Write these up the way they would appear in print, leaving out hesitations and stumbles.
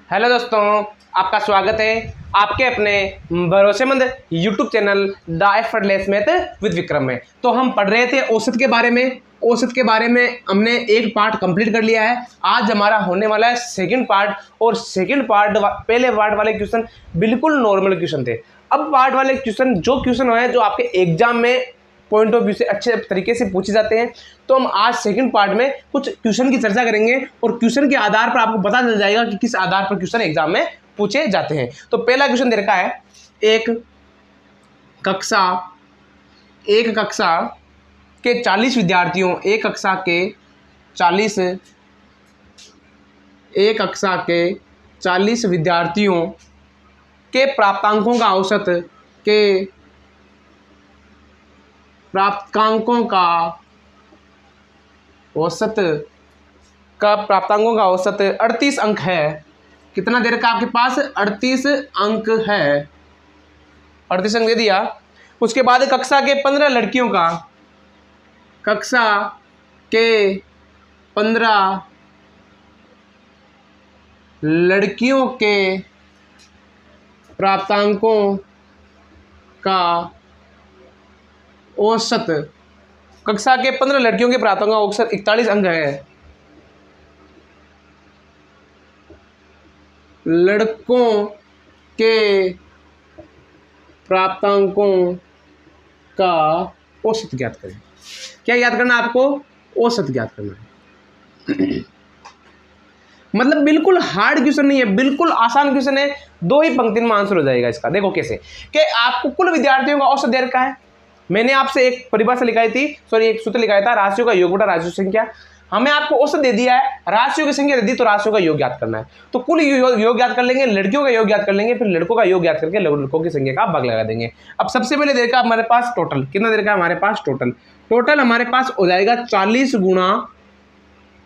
Hello दोस्तों, आपका स्वागत है आपके अपने भरोसेमंद YouTube channel the effortless math with Vikram में। तो हम पढ़ रहे थे औसत के बारे में। औसत के बारे में हमने एक पार्ट कंप्लीट कर लिया है। आज हमारा होने वाला है सेकंड पार्ट। और सेकंड पार्ट, पहले पार्ट वाले क्वेश्चन बिल्कुल नॉर्मल क्वेश्चन थे। अब पार्ट वाले क्वेश्चन जो क्वेश्चन है जो आपके एग्जाम में पॉइंट ऑफ व्यू से अच्छे तरीके से पूछे जाते हैं। तो हम आज सेकंड पार्ट में कुछ क्वेश्चन की चर्चा करेंगे और क्वेश्चन के आधार पर आपको पता चल जाएगा कि किस आधार पर क्वेश्चन एग्जाम में पूछे जाते हैं। तो पहला क्वेश्चन दे रखा है, एक कक्षा के 40 विद्यार्थियों, एक कक्षा के 40 विद्यार्थियों के प्राप्तांकों का औसत 38 अंक है। कितना दे रखा आपके पास? 38 अंक है। 38 अंक दे दिया। उसके बाद कक्षा के 15 लड़कियों के प्राप्तांकों का औसत, कक्षा के 15 लड़कियों के प्राप्तांकों का औसत 41 अंक है। लड़कों के प्राप्तांकों का औसत ज्ञात करें। क्या याद करना आपको? औसत ज्ञात करना है। मतलब बिल्कुल हार्ड क्वेश्चन नहीं है, बिल्कुल आसान क्वेश्चन है। 2 ही पंक्ति में आंसर हो जाएगा इसका। देखो कैसे कि आपको कुल विद्यार्थियों का औसत दे रखा है। मैंने आपसे एक परिभाषा लिखाई थी, एक सूत्र लिखाया था, राशियों का योग बटा राशियों की संख्या। हमें आपको औसत दे दिया है, राशियों की संख्या दे दी, तो राशियों का योग ज्ञात करना है। तो कुल योग ज्ञात कर लेंगे, लड़कियों का योग ज्ञात कर लेंगे, फिर लड़कों का योग ज्ञात करके लड़कों की संख्या का भाग लगा देंगे। अब सबसे पहले दे रखा हमारे पास टोटल, कितना दे रखा है हमारे पास? टोटल हमारे पास हो जाएगा 40 गुणा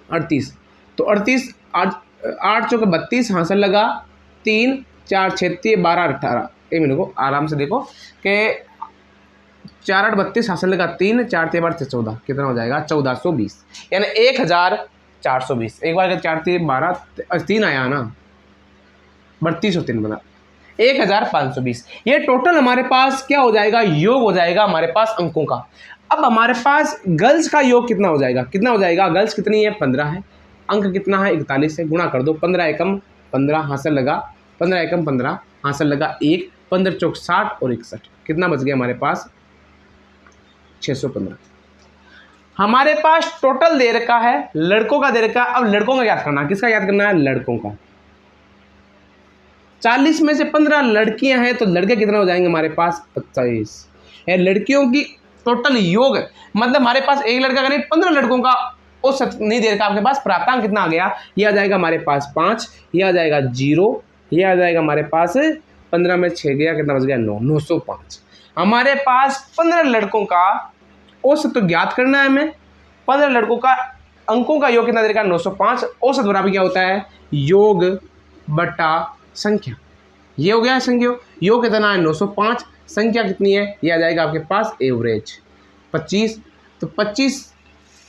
38। तो 38, 8 चौके 32, हासिल लगा 3, 4 6 12 18। एक मिनट को आराम से देखो कि 4 8 32, हासिल लगा 3, 4 3 12 14, कितना हो जाएगा? 1420, यानी 1420। एक बार 4 3 12 3 आया ना, 32 और 3 बना 1520। ये टोटल हमारे पास क्या हो जाएगा? योग हो जाएगा हमारे पास अंकों का। अब हमारे पास गर्ल्स का योग कितना हो जाएगा? गर्ल्स कितनी है? 15 है। अंक कितना है? 41 है। गुणा कर दो, 15 एकम 15, हासिल लगा 15 एकम 15, हासिल लगा 1, 15 चौक 60 और 61, कितना बच गया हमारे पास? 615। हमारे पास टोटल दे रखा है, लड़कों का दे रखा है। अब लड़कों का याद करना है। किसका याद करना है? लड़कों का। 40 में से 15 लड़कियां हैं, तो लड़के कितना हो जाएंगे हमारे पास? 25 है। लड़कियों की टोटल योग, मतलब हमारे पास एक लड़का का नहीं, 15 लड़कों का औसत नहीं दे रखा आपके पास। प्राप्तांक कितना आ गया? ये आ जाएगा हमारे पास 5, ये आ जाएगा 0, ये आ जाएगा हमारे पास 15 में 6 गया, कितना बच गया? 905। हमारे पास 15 लड़कों का औसत तो ज्ञात करना है हमें। 15 लड़कों का अंकों का योग कितना दे रखा? 905। औसत बराबर क्या होता है? योग बटा संख्या। ये हो गया संख्या। योग कितना है? 905। संख्या कितनी है? ये आ जाएगा आपके पास एवरेज 25। तो 25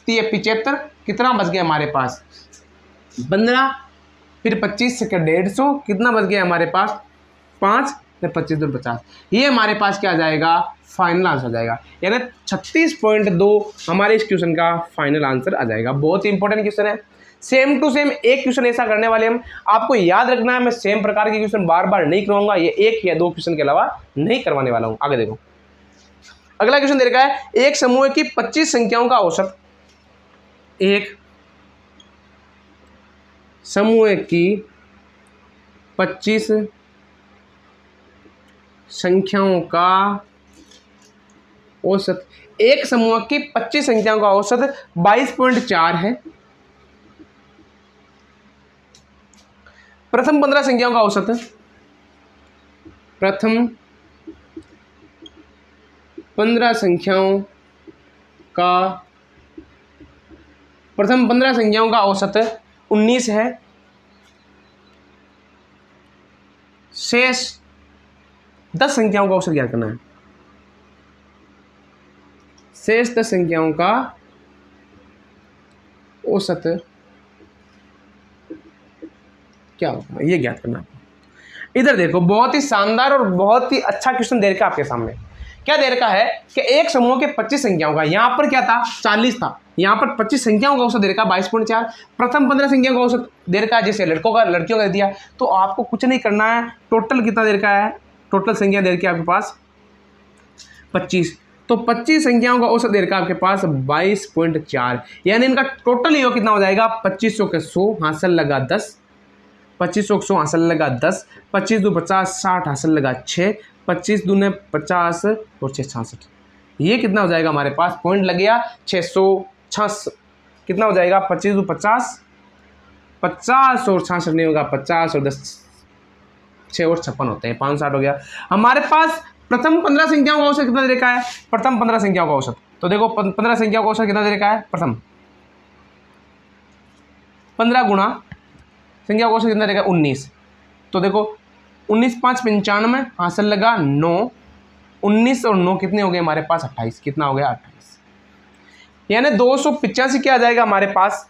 75, कितना बच गया हमारे पास? 15, फिर 25 से 150, कितना बच गया हमारे पास? 5, 25 दूर 50। ये हमारे पास क्या आ जाएगा? फाइनल आंसर आ जाएगा। यानी 36.2 हमारे इस क्वेश्चन का फाइनल आंसर आ जाएगा। बहुत ही इंपॉर्टेंट क्वेश्चन है। सेम टू सेम एक क्वेश्चन ऐसा करने वाले हम, आपको याद रखना है। मैं सेम प्रकार के क्वेश्चन बार बार नहीं करवाऊंगा, ये 1 या 2 क्वेश्चन के अलावा नहीं करवाने वाला हूं। आगे देखो, अगला क्वेश्चन दे रखा है, एक समूह की 25 संख्याओं का औसत, एक समूह की 25 संख्याओं का औसत, एक समूह की 25 संख्याओं का औसत 22.4 है। प्रथम 15 संख्याओं का औसत, प्रथम 15 संख्याओं का औसत 19 है। शेष 10 संख्याओं का औसत ज्ञात करना है। शेष 10 संख्याओं का औसत क्या होगा, ये ज्ञात करना आपको। इधर देखो, बहुत ही शानदार और बहुत ही अच्छा क्वेश्चन दे रखा है आपके सामने। क्या दे रखा है कि एक समूह के 25 संख्याओं का, यहाँ पर क्या था 40 था, यहाँ पर 25 संख्याओं का औसत दे रखा 22.4। प्रथम 15 संख्याओं का औसत दे रखा है, जैसे लड़कों का लड़कियों का दे दिया। तो आपको कुछ नहीं करना है, टोटल कितना दे रखा है, टोटल संख्या दे रखी है आपके पास 25। तो 25 संख्याओं का औसत दे रखा है आपके पास 22.4, यानी इनका टोटल योग कितना हो जाएगा 2500 के 100 हासिल लगा 10, 2500 के 100 हासिल लगा 10, 25 2 50 60 हासिल लगा 6, 25 दूने 50 और 6 66। ये कितना हो जाएगा हमारे पास, पॉइंट लग गया 666। कितना हो जाएगा 25 2 50, 50 और 66 नहीं होगा, 50 और 10 6 और 56 होते हैं, 560 हो गया हमारे पास। प्रथम 15 संख्याओं का औसत कितना दे रखा है, प्रथम 15 संख्याओं का औसत। तो देखो 15 संख्याओं का औसत कितना दे रखा है, प्रथम 15 गुणा संख्या का औसत कितना देगा 19। तो देखो 19 5 95 हासिल लगा 9, 19 और 9 कितने हो गए हमारे पास 28। कितना हो गया 28, यानी 285 क्या आ जाएगा हमारे पास,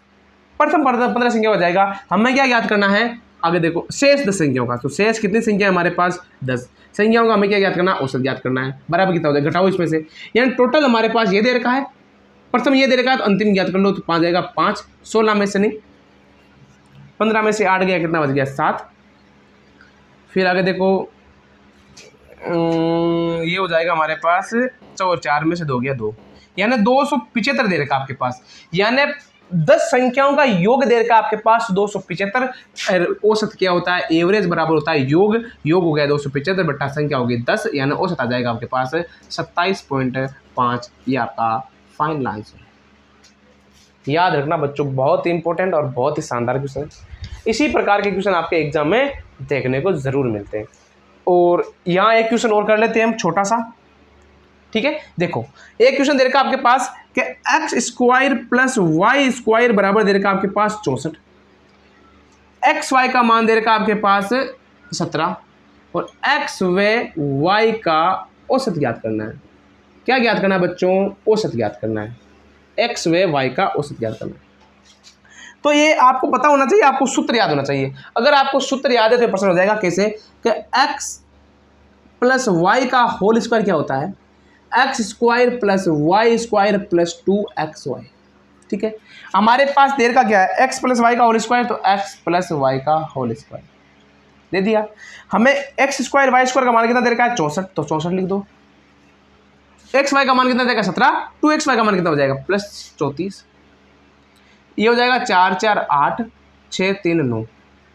प्रथम 15 संख्या हो जाएगा। हमें क्या याद करना है, आगे देखो शेष 10 संख्याओं का। तो शेष कितनी संख्या है हमारे पास 10 संख्याओं का, हमें क्या याद करना है, औसत याद करना है। बराबर कितना हो जाएगा, घटाओ इसमें से, यानी टोटल हमारे पास ये दे रखा है, प्रथम ये दे रखा है, तो अंतिम याद कर लो। तो 5 जाएगा 5, 16 में से नहीं, 15 में से 8 गया, कितना बच गया 7। फिर आगे देखो ये हो जाएगा हमारे पास 4 में से 2 गया 2, यानी 275 दे रखा आपके पास, यानी 10 संख्याओं का योग दे रखा आपके पास 275। औसत क्या होता है, एवरेज बराबर होता है योग, योग हो गया 275 बट्टा संख्या होगी 10, यानी औसत आ जाएगा आपके पास 27.5। ये आपका फाइनल आंसर। याद रखना बच्चों, बहुत ही इंपॉर्टेंट और बहुत ही शानदार क्वेश्चन। इसी प्रकार के क्वेश्चन आपके एग्जाम में देखने को जरूर मिलते हैं। और यहाँ एक क्वेश्चन और कर लेते हैं हम छोटा सा, ठीक है। देखो एक क्वेश्चन दे रखा आपके पास कि x square plus y square बराबर दे रखा आपके पास 64, एक्स वाई का मान दे रखा आपके पास 17 और एक्स व वाई का औसत ज्ञात करना है। क्या ज्ञात करना है बच्चों, औसत ज्ञात करना है, एक्स व वाई का औसत ज्ञात करना है। तो ये आपको पता होना चाहिए, आपको सूत्र याद होना चाहिए। अगर आपको सूत्र याद है तो प्रश्न हो जाएगा कैसे कि एक्स प्लस वाई का होल स्क्वायर क्या होता है, x square plus y square plus 2xy, ठीक है। हमारे पास देर का क्या है, एक्स प्लस वाई का होल स्क्वायर, तो एक्स प्लस वाई का होल स्क्वायर दे दिया। हमें एक्स स्क्वायर वाई स्क्वायर का मान कितना दे रखा है 64, तो 64 लिख दो। एक्स वाई का मान कितना देगा 17, 2xy का मान कितना हो जाएगा प्लस 34। ये हो जाएगा 4 4 8 6 3 9।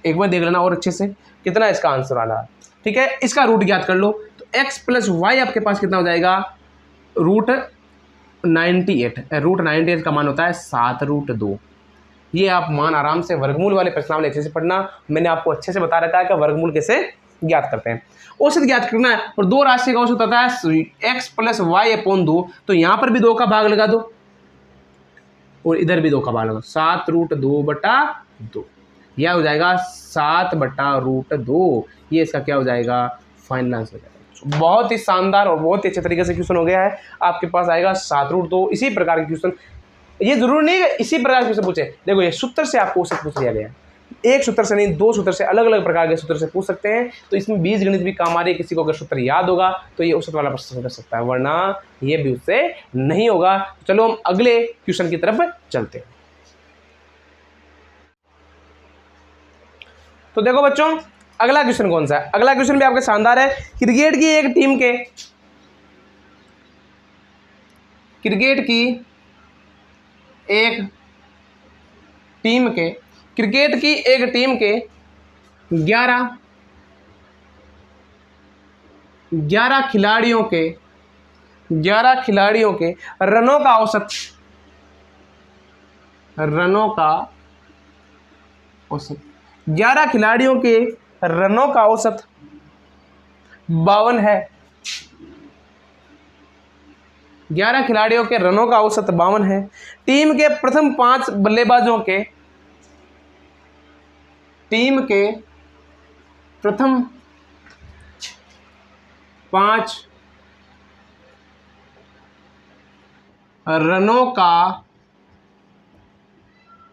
एक बार देख लेना और अच्छे से कितना इसका आंसर आ रहा है, ठीक है। इसका रूट ज्ञात कर लो, तो x प्लस वाई आपके पास कितना हो जाएगा रूट 98। रूट 98 का मान होता है 7√2। ये आप मान आराम से वर्गमूल वाले प्रश्नावली अच्छे से पढ़ना, मैंने आपको अच्छे से बता रखा है कि वर्गमूल कैसे ज्ञात करते हैं। औसत ज्ञात करना है, और दो राशि का औसत होता है x प्लस वाई अपॉन 2, तो यहाँ पर भी 2 का भाग लगा दो और इधर भी 2 का भाग लगा, 7√2/2। यह हो जाएगा 7/√2। ये इसका क्या हो जाएगा, फाइनल आंसर हो जाएगा। बहुत ही शानदार और बहुत ही अच्छे तरीके से क्वेश्चन हो गया है, आपके पास आएगा 7√2। इसी प्रकार के क्वेश्चन, ये जरूरी नहीं है इसी प्रकार के क्वेश्चन पूछे, देखो ये सूत्र से आपको औसत पूछ लिया गया है, एक सूत्र से नहीं 2 सूत्र से, अलग अलग प्रकार के सूत्र से पूछ सकते हैं। तो इसमें बीजगणित भी काम आ रही है, किसी को अगर सूत्र याद होगा तो ये औसत वाला प्रश्न कर सकता है, वरना ये भी उससे नहीं होगा। चलो हम अगले क्वेश्चन की तरफ चलते हैं। तो देखो बच्चों अगला क्वेश्चन कौन सा है, अगला क्वेश्चन भी आपके शानदार है। क्रिकेट की एक टीम के क्रिकेट की एक टीम के 11 खिलाड़ियों के रनों का औसत 11 खिलाड़ियों के रनों का औसत 52 है। 11 खिलाड़ियों के रनों का औसत 52 है। टीम के प्रथम 5 बल्लेबाजों के 5 रनों का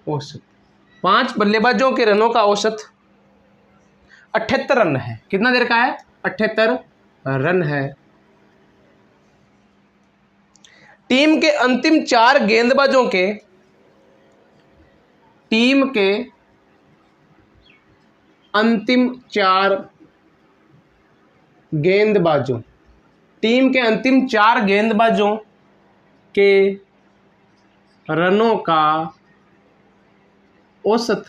औसत, 5 बल्लेबाजों के रनों का औसत 78 रन है। कितना देर का है? 78 रन है। टीम के अंतिम 4 गेंदबाजों के टीम के अंतिम 4 गेंदबाजों टीम के अंतिम 4 गेंदबाजों के रनों का औसत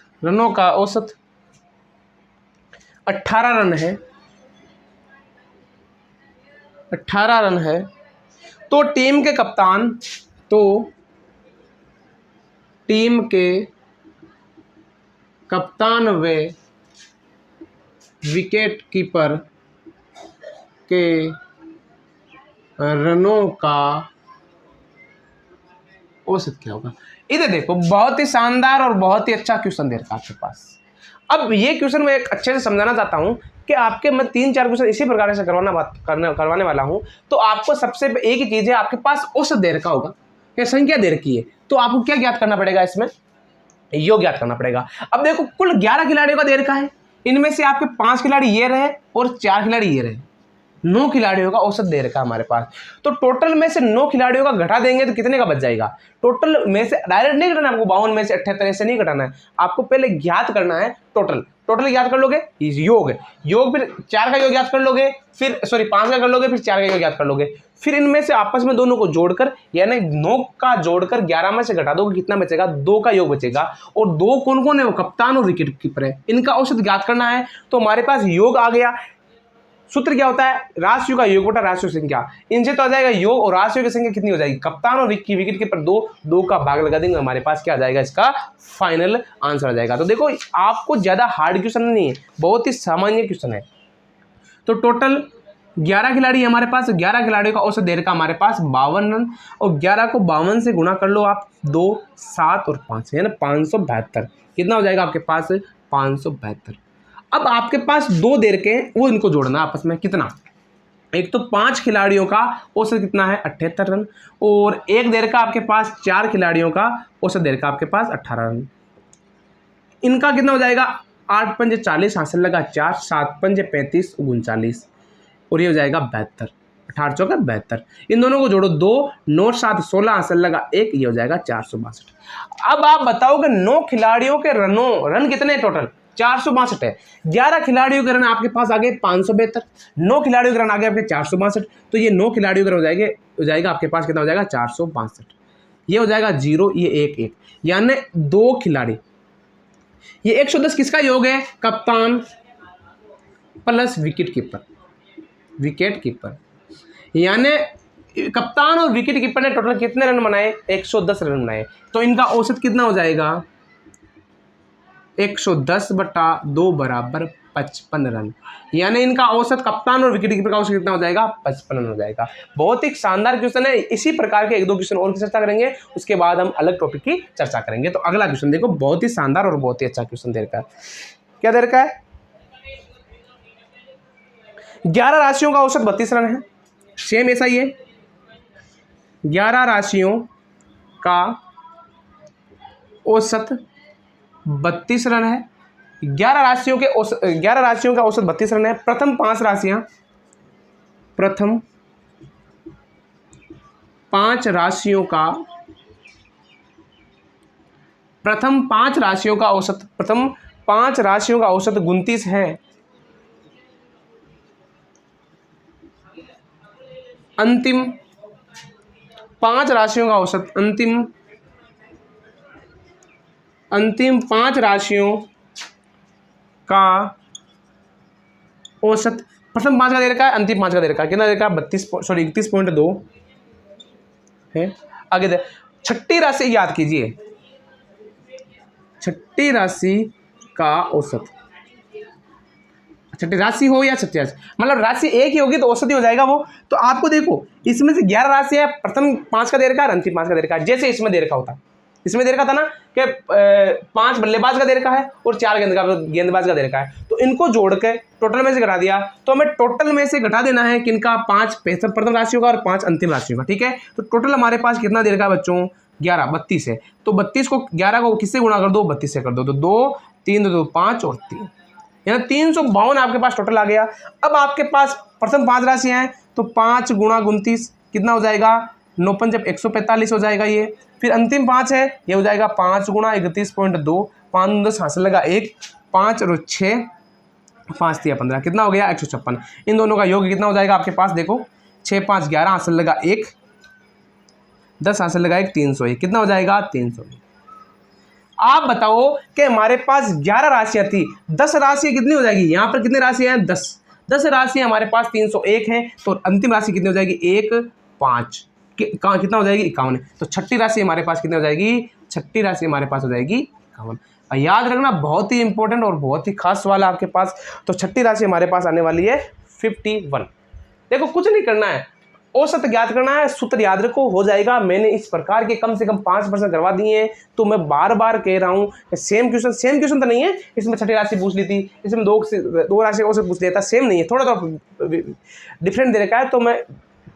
18 रन है। 18 रन है। तो टीम के कप्तान व विकेट कीपर के रनों का औसत क्या होगा? इधर देखो, बहुत ही शानदार और बहुत ही अच्छा क्वेश्चन दे रखा है आपके पास। अब ये क्वेश्चन मैं एक अच्छे से समझाना चाहता हूं कि आपके मैं 3-4 क्वेश्चन इसी प्रकार से करवाने वाला हूं। तो आपको सबसे एक ही चीज है, आपके पास औसत दे रखा होगा या संख्या दे रखी है, तो आपको क्या ज्ञात करना पड़ेगा? इसमें योग ज्ञात करना पड़ेगा। अब देखो, कुल 11 खिलाड़ियों का दे रखा है। इनमें से आपके 5 खिलाड़ी ये रहे और 4 खिलाड़ी ये रहे। 9 खिलाड़ियों का औसत दे रखा है हमारे पास। तो टोटल में से 9 खिलाड़ियों का घटा देंगे तो कितने का बच जाएगा? टोटल में से डायरेक्ट नहीं घटाना आपको, 52 में से 78 से नहीं घटाना है आपको, पहले ज्ञात करना है टोटल ज्ञात कर लोगे, योग फिर 4 का योग ज्ञात कर लोगे, फिर 5 का कर लोगे, फिर 4 का योग ज्ञात कर लोगे, फिर इनमें से आपस में दोनों को जोड़कर यानी 9 का जोड़कर 11 में से घटा दोगे, कितना बचेगा? 2 का योग बचेगा। और 2 कौन कौन है? वो कप्तान और विकेट कीपर है। इनका औसत ज्ञात करना है। तो हमारे पास योग आ गया। सूत्र क्या होता है? राशियों का योग बटा राशियों की संख्या। इनसे तो आ जाएगा योग, और राशियों की संख्या कितनी हो जाएगी? कप्तान और विकेट कीपर 2 का भाग लगा देंगे, हमारे पास क्या आ जाएगा? इसका फाइनल आंसर आ जाएगा। तो देखो, आपको ज्यादा हार्ड क्वेश्चन नहीं है, बहुत ही सामान्य क्वेश्चन है। तो टोटल 11 खिलाड़ी हमारे पास, 11 खिलाड़ियों का औसत देर का हमारे पास 52 रन, और 11 को 52 से गुणा कर लो आप, 2, 7 और 5 यानी 572। कितना हो जाएगा आपके पास? 572। अब आपके पास 2 देर के वो इनको जोड़ना आपस में। कितना? एक तो 5 खिलाड़ियों का औसत कितना है? 78 रन, और एक देर का आपके पास 4 खिलाड़ियों का औसत देर का आपके पास 18 रन। इनका कितना हो जाएगा? 8 पंजे 40 हासिल लगा 4, 7 पंजे 35 39, और ये हो जाएगा 72। 18 चौका 72। इन दोनों को जोड़ो, 2 9 7 16 हासिल लगा 1, ये हो जाएगा 462। अब आप बताओ कि 9 खिलाड़ियों के रन कितने टोटल? 462 है। 11 खिलाड़ियों के रन आपके पास आ गए 572, 9 खिलाड़ियों के रन आ गए आपके 462। तो ये 9 खिलाड़ियों के रन हो जाएगा आपके पास कितना हो जाएगा? 462। ये हो जाएगा 0, ये 1 यानी 2 खिलाड़ी। ये 110 किसका योग है? कप्तान प्लस विकेट कीपर यानी कप्तान और विकेट कीपर ने टोटल कितने रन बनाए? 110 रन बनाए। तो इनका औसत कितना हो जाएगा? 110 बटा 2 बराबर 55 रन। यानी इनका औसत, कप्तान और विकेट कीपर का औसत कितना हो जाएगा? 55 रन हो जाएगा। बहुत ही शानदार क्वेश्चन है। इसी प्रकार के 1-2 क्वेश्चन और की चर्चा करेंगे, उसके बाद हम अलग टॉपिक की चर्चा करेंगे। तो अगला क्वेश्चन देखो, बहुत ही शानदार और बहुत ही अच्छा क्वेश्चन दे रखा है। क्या दे रखा है? 11 राशियों का औसत 32 रन है। सेम ऐसा ही है, 11 राशियों का औसत 32 रन है। 11 राशियों का औसत 32 रन है। प्रथम 5 राशियों का औसत 29 है। अंतिम 5 राशियों का औसत अंतिम 5 राशियों का औसत प्रथम 5 का दे रखा है, अंतिम 5 का दे रखा है। कितना दे रखा है? 31.2 है। आगे दे, छठी राशि याद कीजिए, छठी राशि का औसत, छठी राशि हो या छठी राशि, मतलब राशि एक ही होगी तो औसत ही हो जाएगा वो। तो आपको देखो, इसमें से 11 राशि है, प्रथम 5 का दे रखा है, अंतिम 5 का दे रखा है। जैसे इसमें दे रखा होता, इसमें दे रखा था ना कि 5 बल्लेबाज का दे रखा है और 4 गेंदबाज का दे रखा है। तो इनको जोड़ के टोटल में से घटा दिया, तो हमें टोटल में से घटा देना है किनका? 5 प्रथम राशियों का और 5 अंतिम राशियों का। ठीक है, तो टोटल हमारे पास कितना दे रखा है बच्चों? 11, 32 है। तो 32 को 11 को किससे गुणा कर दो? 32 से कर दो। तो 2 3 2 5 और 3 यानी 352 आपके पास टोटल आ गया। अब आपके पास प्रथम 5 राशियाँ हैं, तो 5 गुणा 29 कितना हो जाएगा, 9 पंजे 145 हो जाएगा ये। फिर अंतिम 5 है, ये हो जाएगा 5 गुणा 31.2, 5 10 हासिल लगा 1, 5 और 6, 5 3 15 कितना हो गया 156। इन दोनों का योग कितना हो जाएगा आपके पास, देखो 6 5 11 हासिल लगा 1, 10 हासिल लगा 1, 301 कितना हो जाएगा 301। आप बताओ कि हमारे पास 11 राशियां थी, 10 राशियां कितनी हो जाएगी, यहाँ पर कितनी राशियां हैं 10 राशियां हमारे पास 301 है, तो अंतिम राशि कितनी हो जाएगी 1 5 कितना हो जाएगी 51। तो छठी राशि हमारे पास कितनी हो जाएगी, छठी राशि हमारे पास हो जाएगी 51। याद रखना बहुत ही इंपॉर्टेंट और बहुत ही खास सवाल है आपके पास। तो छठी राशि हमारे पास आने वाली है 51। देखो कुछ नहीं करना है, औसत ज्ञात करना है, सूत्र याद रखो, हो जाएगा। मैंने इस प्रकार के कम से कम 5% करवा दिए हैं, तो मैं बार बार कह रहा हूँ सेम क्वेश्चन तो नहीं है, इसमें छठी राशि पूछ ली थी, इसमें दो राशि औसत पूछ लिया था, सेम नहीं है, थोड़ा डिफरेंट दे रखा है, तो मैं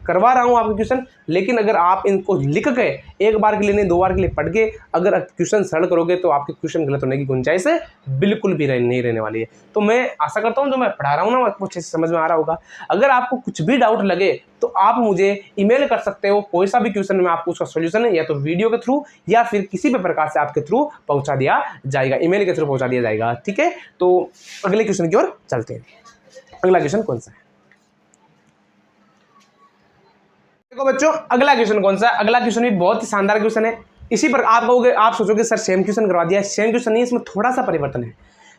करवा रहा हूँ आपके क्वेश्चन। लेकिन अगर आप इनको लिख के एक बार के लिए नहीं 2 बार के लिए पढ़ के अगर क्वेश्चन सरल करोगे तो आपके क्वेश्चन गलत होने की गुंजाइश बिल्कुल भी नहीं रहने वाली है। तो मैं आशा करता हूँ जो मैं पढ़ा रहा हूँ ना आपको अच्छे से समझ में आ रहा होगा। अगर आपको कुछ भी डाउट लगे तो आप मुझे ईमेल कर सकते हो, कोई सा भी क्वेश्चन में आपको उसका सोल्यूशन है या तो वीडियो के थ्रू या फिर किसी भी प्रकार से आपके थ्रू पहुँचा दिया जाएगा, ईमेल के थ्रू पहुँचा दिया जाएगा। ठीक है, तो अगले क्वेश्चन की ओर चलते हैं। अगला क्वेश्चन कौन सा है, देखो बच्चों अगला क्वेश्चन कौन सा है। अगला क्वेश्चन भी बहुत ही शानदार क्वेश्चन है। इसी पर आप कहोगे, आप सोचोगे सर सेम क्वेश्चन करवा दिया, सेम क्वेश्चन नहीं, इसमें थोड़ा सा परिवर्तन है,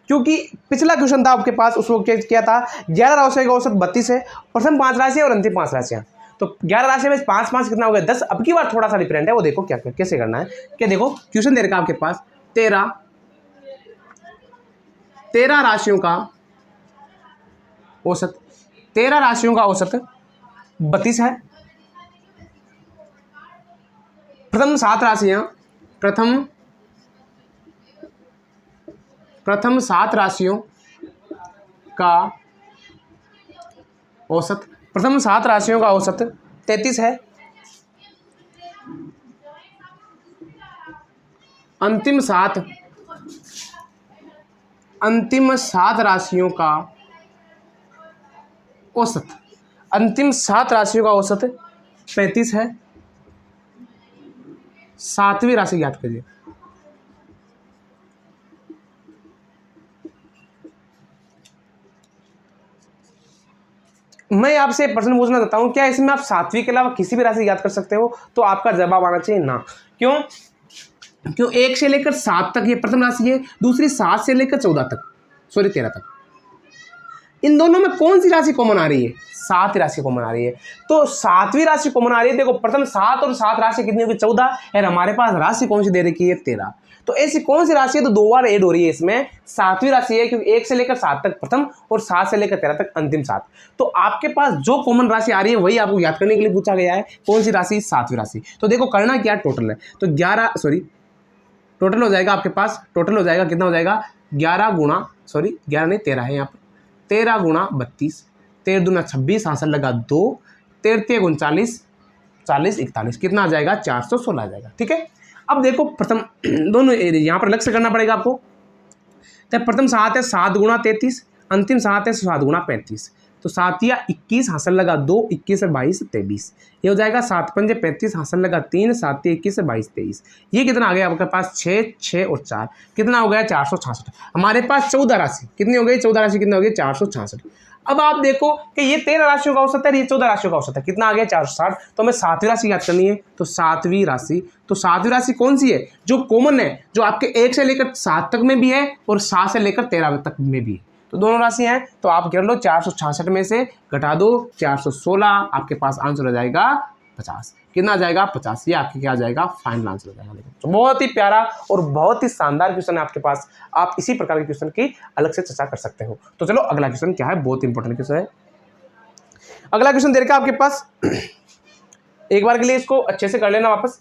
क्योंकि पिछला क्वेश्चन था आपके पास, उसको क्या था, 11 राशियों का औसत 32 है, प्रथम 5 राशियां और अंतिम 5 राशियां। तो 11 राशि में 5 5 कितना हो गया 10। अब की बार थोड़ा सा डिफरेंट है, वो देखो क्या कैसे करना है। क्या देखो क्वेश्चन दे रखा आपके पास 13 राशियों का औसत, 13 राशियों का औसत 32 है। प्रथम 7 राशियां, प्रथम 7 राशियों का औसत, प्रथम 7 राशियों का औसत 33 है। अंतिम 7 राशियों का औसत, अंतिम 7 राशियों का औसत 35 है। 7वीं राशि याद करिए। मैं आपसे प्रश्न पूछना चाहता हूं, क्या इसमें आप 7वीं के अलावा किसी भी राशि याद कर सकते हो? तो आपका जवाब आना चाहिए ना। क्यों? 1 से लेकर 7 तक ये प्रथम राशि है, दूसरी 7 से लेकर 13 तक। इन दोनों में कौन सी राशि कॉमन आ रही है? 7 राशि कॉमन आ रही है। तो 7वीं राशि कॉमन आ रही है। देखो प्रथम 7 और 7 राशि कितनी होगी 14, और हमारे पास राशि कौन सी दे रखी है 13। तो ऐसी कौन सी राशि है? तो 2 बार ऐड हो रही है इसमें, 7वीं राशि है, क्योंकि 1 से लेकर 7 तक प्रथम और 7 से लेकर 13 तक अंतिम 7। तो आपके पास जो कॉमन राशि आ रही है वही आपको याद करने के लिए पूछा गया है। कौन सी राशि? 7वीं राशि। तो देखो करना क्या, टोटल है, तो टोटल हो जाएगा आपके पास, टोटल हो जाएगा कितना हो जाएगा 11 नहीं 13 है यहाँ पर, 13 गुणा 32, 13 दूना 26 हासिल लगा 2, 13 3 39, 40 41 कितना आ जाएगा 416 आ जाएगा। ठीक है, अब देखो प्रथम दोनों यहाँ पर अलग से करना पड़ेगा आपको। तो प्रथम 7 है 7 गुणा 33, अंतिम 7 है 7 गुणा 35, तो 7 या 21 हासिल लगा 2, 21 से 22 23, ये हो जाएगा 7 पंजे 35 हासिल लगा 3, 7 21 से 22 23, ये कितना आ गया आपके पास 6 6 और 4 कितना हो गया 466। हमारे पास 14 राशि कितनी हो गई, 14 राशि कितनी हो गई 466। अब आप देखो कि ये 13 राशियों का औसत है, ये 14 राशियों का औसत है, कितना आ गया 460। तो हमें 7वीं राशि याद करनी है, तो 7वीं राशि, तो 7वीं राशि कौन सी है? जो कॉमन है, जो आपके 1 से लेकर 7 तक में भी है और 7 से लेकर 13 तक में भी है। तो दोनों राशि हैं, तो आप कर लो 466 में से घटा दो 416, आपके पास आंसर हो जाएगा 50। कितना आ जाएगा 50, ये आपके क्या आ जाएगा फाइनल आंसर हो जाएगा। तो बहुत ही प्यारा और बहुत ही शानदार क्वेश्चन है आपके पास, आप इसी प्रकार के क्वेश्चन की अलग से चर्चा कर सकते हो। तो चलो अगला क्वेश्चन क्या है, बहुत इंपॉर्टेंट क्वेश्चन है। अगला क्वेश्चन दे रखा आपके पास, एक बार के लिए इसको अच्छे से कर लेना वापस।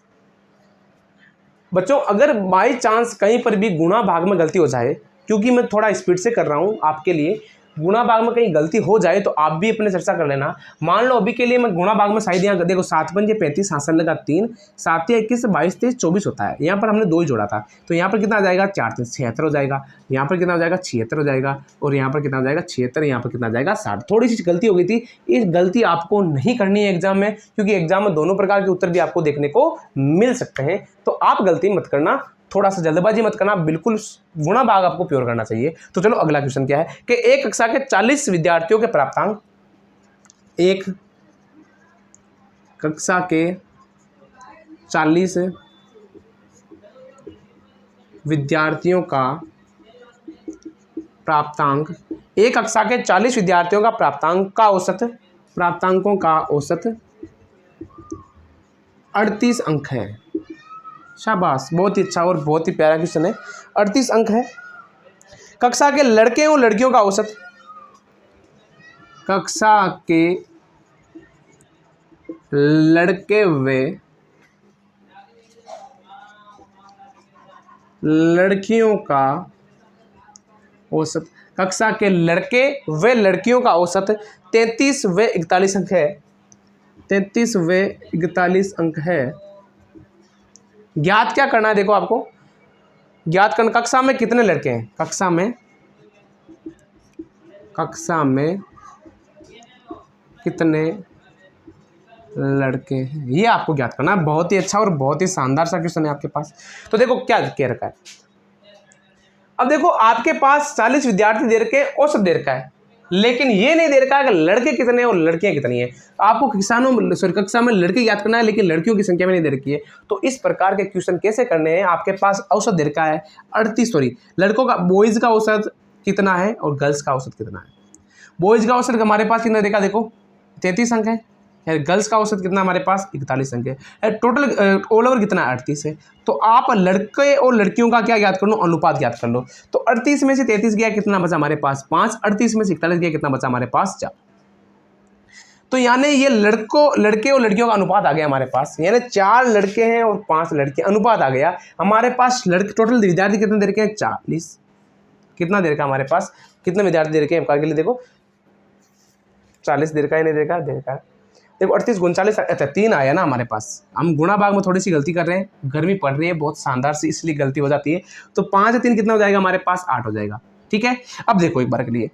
बच्चों अगर बाई चांस कहीं पर भी गुणा भाग में गलती हो जाए, क्योंकि मैं थोड़ा स्पीड से कर रहा हूं आपके लिए, गुणा भाग में कहीं गलती हो जाए तो आप भी अपने चर्चा कर लेना। मान लो अभी के लिए मैं गुणा भाग में साइड यहाँ देखो 7×5 = 35, 7 लगा 3, 7 × 21 22 23 24 होता है। यहाँ पर हमने 2 ही जोड़ा था, तो यहाँ पर कितना आ जाएगा 4 3 76 हो जाएगा, यहाँ पर कितना हो जाएगा 76 हो जाएगा, और यहाँ पर कितना हो जाएगा 76, यहाँ पर कितना आ जाएगा 60। थोड़ी सी गलती हो गई थी, इस गलती आपको नहीं करनी है एग्जाम में, क्योंकि एग्जाम में दोनों प्रकार के उत्तर भी आपको देखने को मिल सकते हैं। तो आप गलती मत करना, थोड़ा सा जल्दबाजी मत करना, बिल्कुल गुणा भाग आपको प्योर करना चाहिए। तो चलो अगला क्वेश्चन क्या है कि एक कक्षा के 40 विद्यार्थियों के प्राप्तांक, एक कक्षा के 40 विद्यार्थियों का प्राप्तांक, एक कक्षा के 40 विद्यार्थियों का प्राप्तांकों का औसत 38 अंक है। शाबाश, बहुत ही अच्छा और बहुत ही प्यारा क्वेश्चन है। 38 अंक है। कक्षा के लड़के और लड़कियों का औसत, कक्षा के लड़के व लड़कियों का औसत, कक्षा के लड़के व लड़कियों का औसत 33 व 41 अंक है। 33 व 41 अंक है। ज्ञात क्या करना है, देखो आपको ज्ञात करना, कक्षा में कितने लड़के हैं, कक्षा में कितने लड़के हैं, ये आपको ज्ञात करना है। बहुत ही अच्छा और बहुत ही शानदार सा क्वेश्चन है आपके पास। तो देखो क्या कह रखा है, अब देखो आपके पास 40 विद्यार्थी दे रखे हैं, औसत दे रखा है, लेकिन ये नहीं दे रखा है कि लड़के कितने और लड़कियां कितनी है। आपको कक्षा में लड़के याद करना है, लेकिन लड़कियों की संख्या में नहीं दे रखी है। तो इस प्रकार के क्वेश्चन कैसे करने हैं, आपके पास औसत दे रखा है 38, लड़कों का बॉयज़ का औसत कितना है और गर्ल्स का औसत कितना है। बॉयज़ का औसत हमारे पास कितना देखा, देखो 33 अंक है, गर्ल्स का औसत कितना हमारे पास 41 अंक है, टोटल ऑल ओवर कितना 38 है। तो आप लड़के और लड़कियों का क्या याद कर लो, अनुपात याद कर लो। तो 38 में से 33 गया, कितना बचा हमारे पास 5, 38 में से 41 गया, कितना बचा हमारे पास 4। तो यानी ये लड़के और लड़कियों का अनुपात आ गया हमारे पास, यानी 4 लड़के हैं और 5 लड़के, अनुपात आ गया हमारे पास। लड़के टोटल विद्यार्थी कितने दे रखे हैं 40, कितना दे रखा हमारे पास, कितने विद्यार्थी दे रखे हैं के लिए, देखो 40 दे रखा है, नहीं दे रखा, दे रखा है। देखो 38 39, अच्छा 3 आया ना हमारे पास। हम गुणा भाग में थोड़ी सी गलती कर रहे हैं, गर्मी पड़ रही है बहुत शानदार सी, इसलिए गलती हो जाती है। तो 5 से 3 कितना हो जाएगा हमारे पास, 8 हो जाएगा। ठीक है, अब देखो एक बार के लिए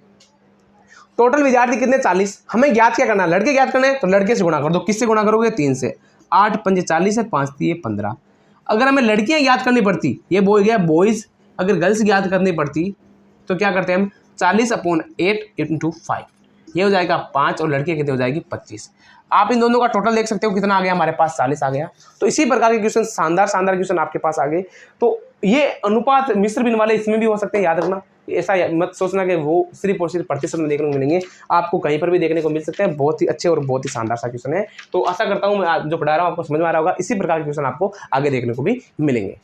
टोटल विद्यार्थी कितने 40, हमें ज्ञात क्या करना है, लड़के ज्ञात करना है, तो लड़के से गुणा कर दो। किससे गुणा करोगे, 3 से। 8 पंजे 40 है, 5 3 15। अगर हमें लड़कियां याद करनी पड़ती, ये बोल गया बॉयज़, अगर गर्ल्स याद करनी पड़ती तो क्या करते हैं हम, 40/8 × 5, ये हो जाएगा 5, और लड़के कितने हो जाएगी 25। आप इन दोनों का टोटल देख सकते हो कितना आ गया हमारे पास, 40 आ गया। तो इसी प्रकार के क्वेश्चन, शानदार क्वेश्चन आपके पास आ गए। तो ये अनुपात मिश्र भिन्न वाले इसमें भी हो सकते हैं, याद रखना। ऐसा मत सोचना कि वो सिर्फ और सिर्फ प्रतिशत में देखने को मिलेंगे, आपको कहीं पर भी देखने को मिल सकते हैं। बहुत ही अच्छे और बहुत ही शानदार सा क्वेश्चन है। तो आशा करता हूँ मैं जो पढ़ा रहा हूँ आपको समझ में आ रहा होगा। इसी प्रकार के क्वेश्चन आपको आगे देखने को भी मिलेंगे।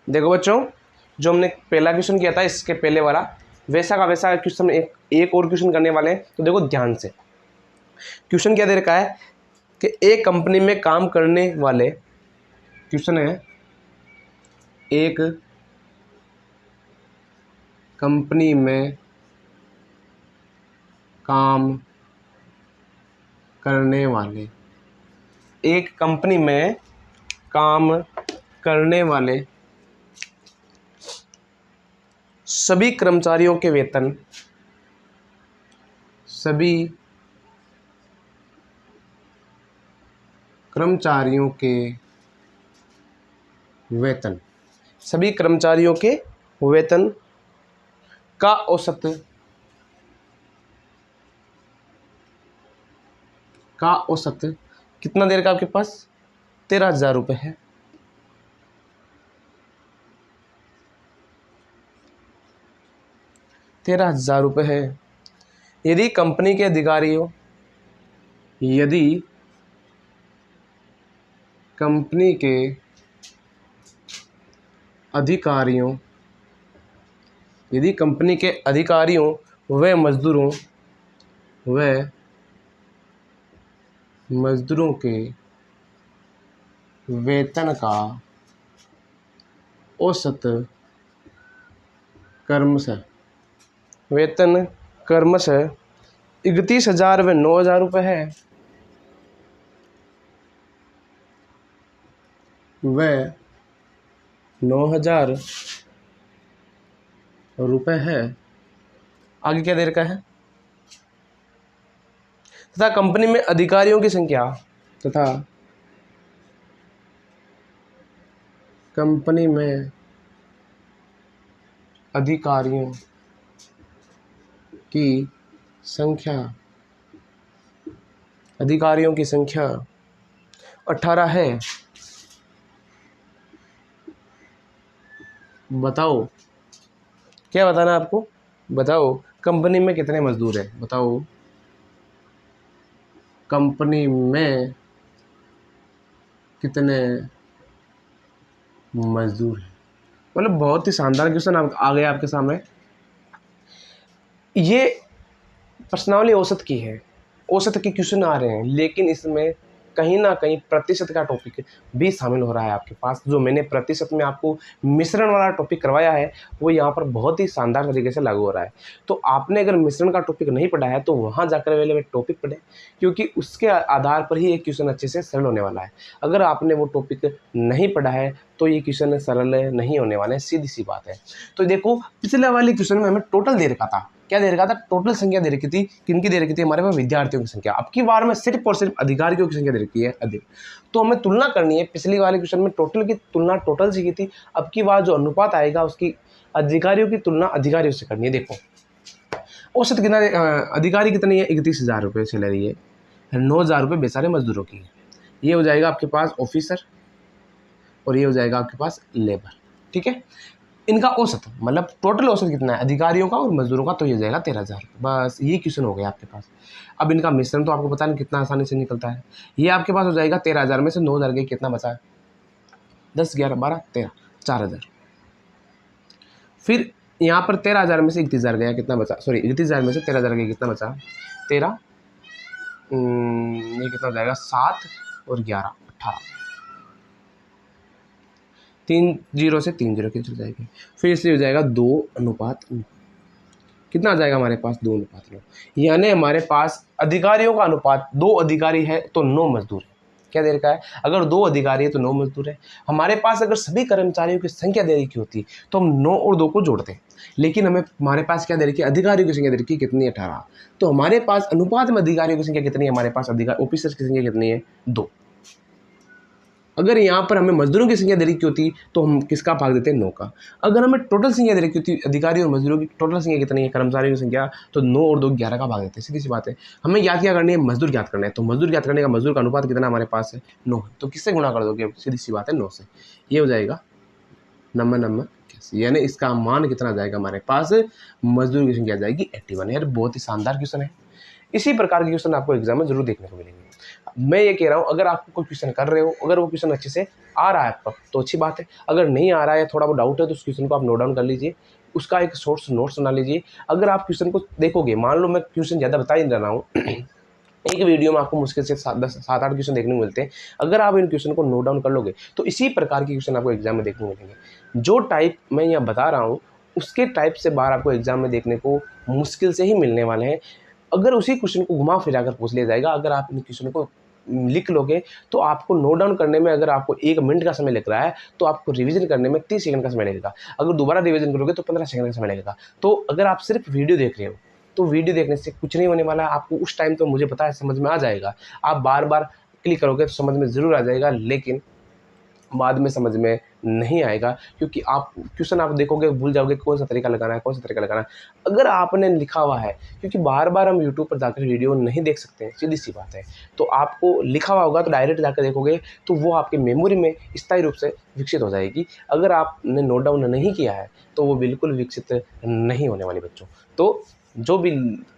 देखो बच्चों, जो हमने पहला क्वेश्चन किया था, इसके पहले वाला वैसा का वैसा क्वेश्चन एक और क्वेश्चन करने वाले हैं। तो देखो ध्यान से, क्वेश्चन क्या दे रखा है कि एक कंपनी में काम करने वाले, क्वेश्चन है एक कंपनी में काम करने वाले, एक कंपनी में काम करने वाले सभी कर्मचारियों के वेतन, सभी कर्मचारियों के वेतन, सभी कर्मचारियों के वेतन का औसत, कितना देर का आपके पास, 13,000 रुपये है। ₹13,000 है। यदि कंपनी के अधिकारियों, यदि कंपनी के अधिकारियों, यदि कंपनी के अधिकारियों व मजदूरों के वेतन का औसत कर्मशः, वेतन कर्मशः 31,000 व 9,000 रुपये है, वह 9,000 रुपये है। आगे क्या दे रखा है? तथा कंपनी में अधिकारियों की संख्या, तथा कंपनी में अधिकारियों की संख्या, अधिकारियों की संख्या 18 है। बताओ, क्या बताना है आपको? बताओ कंपनी में कितने मजदूर हैं? बताओ कंपनी में कितने मजदूर हैं। मतलब बहुत ही शानदार क्वेश्चन आ गया आपके सामने। ये प्रश्नावली औसत की है, औसत के क्वेश्चन आ रहे हैं, लेकिन इसमें कहीं ना कहीं प्रतिशत का टॉपिक भी शामिल हो रहा है आपके पास। जो मैंने प्रतिशत में आपको मिश्रण वाला टॉपिक करवाया है वो यहाँ पर बहुत ही शानदार तरीके से लागू हो रहा है। तो आपने अगर मिश्रण का टॉपिक नहीं पढ़ा है तो वहाँ जाकर अवेलेबल टॉपिक पढ़ें, क्योंकि उसके आधार पर ही एक क्वेश्चन अच्छे से सरल होने वाला है। अगर आपने वो टॉपिक नहीं पढ़ा है तो ये क्वेश्चन सरल नहीं होने वाले हैं, सीधी सी बात है। तो देखो पिछले वाले क्वेश्चन में हमें टोटल दे रखा था, क्या दे रखा था? टोटल संख्या दे रखी थी। किनकी दे रखी थी? हमारे पास विद्यार्थियों की संख्या। अब की बार में सिर्फ और सिर्फ अधिकारियों की संख्या दे रखी है अधिक। तो हमें तुलना करनी है। पिछली वाले क्वेश्चन में टोटल की तुलना टोटल से की थी, अब की बार जो अनुपात आएगा उसकी अधिकारियों की तुलना अधिकारियों से करनी है। देखो औसत कितना, अधिकारी कितनी है? 31,000 रुपये सैलरी है, 9,000 रुपये बेचारे मजदूरों की है। ये हो जाएगा आपके पास ऑफिसर और ये हो जाएगा आपके पास लेबर। ठीक है, इनका औसत मतलब टोटल औसत कितना है अधिकारियों का और मजदूरों का? तो ये जाएगा 13,000। बस ये क्वेश्चन हो गया आपके पास। अब इनका मिश्रण तो आपको पता नहीं कितना आसानी से निकलता है। ये आपके पास हो जाएगा 13,000 में से 9,000 के कितना बचा है? 10, 11, 12, 13, 4,000। फिर यहाँ पर 13,000 में से 31,000 गया, कितना बचा? सॉरी 31,000 में से 13,000 गया, कितना बचा? 13, ये कितना हो जाएगा? 7 और 11, 18। 3 0 से 3 0 कैंसिल हो जाएगी। फिर इसलिए हो जाएगा 2:9। कितना आ जाएगा हमारे पास? 2:9। यानी हमारे पास अधिकारियों का अनुपात 2 अधिकारी है तो 9 मजदूर है। क्या दे रखा है? अगर 2 अधिकारी है तो 9 मजदूर है। हमारे पास अगर सभी कर्मचारियों की संख्या दे रखी होती तो हम 9 और 2 को जोड़ते हैं, लेकिन हमारे पास क्या दे रखी है? अधिकारियों की संख्या दे रखी है कितनी? 18। तो हमारे पास अनुपात में अधिकारियों की संख्या कितनी है? हमारे पास ऑफिसर्स की संख्या कितनी है? 2। अगर यहाँ पर हमें मजदूरों की संख्या दे रखी होती तो हम किसका भाग देते हैं? 9 का। अगर हमें टोटल संख्या दे रखी होती अधिकारी और मजदूरों की टोटल संख्या कितनी है? कर्मचारियों की संख्या, तो 9 और 2 11 का भाग देते हैं। सीधी सी बात है। हमें याद क्या करनी है? मजदूर याद करना है। तो मजदूर याद करने का मजदूर का अनुपात कितना हमारे पास है? 9 है। तो किससे गुणा कर दोगे? सीधी सी बात है 9 से। ये हो जाएगा नंबर 81। यानी इसका मान कितना जाएगा हमारे पास? मजदूर की संख्या जाएगी 81। यार बहुत ही शानदार क्वेश्चन है। इसी प्रकार के क्वेश्चन आपको एग्जाम में जरूर देखने को मिलेंगे। मैं ये कह रहा हूँ अगर आप कोई क्वेश्चन कर रहे हो, अगर वो क्वेश्चन अच्छे से आ रहा है आपका तो अच्छी बात है। अगर नहीं आ रहा है, थोड़ा बहुत डाउट है, तो उस क्वेश्चन को आप नोट डाउन कर लीजिए, उसका एक शॉर्ट नोट्स बना लीजिए। अगर आप क्वेश्चन को देखोगे, मान लो मैं क्वेश्चन ज़्यादा बता ही नहीं रहा हूँ एक वीडियो में आपको मुश्किल से 7-8 क्वेश्चन देखने को मिलते हैं। अगर आप इन क्वेश्चन को नोट डाउन कर लोगे तो इसी प्रकार के क्वेश्चन आपको एग्जाम में देखने को मिलेंगे। जो टाइप मैं यहाँ बता रहा हूँ उसके टाइप से बाहर आपको एग्जाम में देखने को मुश्किल से ही मिलने वाले हैं। अगर उसी क्वेश्चन को घुमा फिरा कर पूछ लिया जाएगा, अगर आप इन क्वेश्चन को लिख लोगे तो आपको नोट डाउन करने में अगर आपको 1 मिनट का समय लग रहा है तो आपको रिवीजन करने में 30 सेकंड का समय लगेगा। अगर दोबारा रिवीजन करोगे तो 15 सेकंड का समय लगेगा। तो अगर आप सिर्फ वीडियो देख रहे हो तो वीडियो देखने से कुछ नहीं होने वाला है। आपको उस टाइम तो मुझे पता है समझ में आ जाएगा, आप बार बार क्लिक करोगे तो समझ में ज़रूर आ जाएगा, लेकिन बाद में समझ में नहीं आएगा, क्योंकि आप क्वेश्चन आप देखोगे भूल जाओगे कौन सा तरीका लगाना है, कौन सा तरीका लगाना है। अगर आपने लिखा हुआ है, क्योंकि बार बार हम यूट्यूब पर जाकर वीडियो नहीं देख सकते हैं, सीधी सी बात है, तो आपको लिखा हुआ होगा तो डायरेक्ट जाकर देखोगे तो वो आपके मेमोरी में स्थायी रूप से विकसित हो जाएगी। अगर आपने नोट डाउन नहीं किया है तो वो बिल्कुल विकसित नहीं होने वाली बच्चों। तो जो भी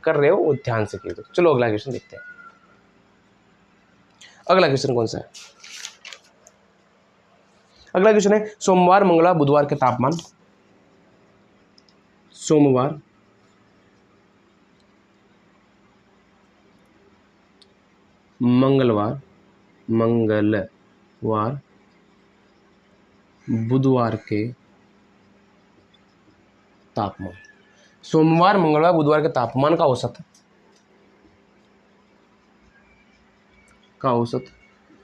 कर रहे हो वो ध्यान से कीजिए। चलो अगला क्वेश्चन देखते हैं। अगला क्वेश्चन कौन सा है? अगला क्वेश्चन है सोमवार, मंगलवार, बुधवार के तापमान। सोमवार, मंगलवार, बुधवार के तापमान, सोमवार मंगलवार बुधवार के तापमान का औसत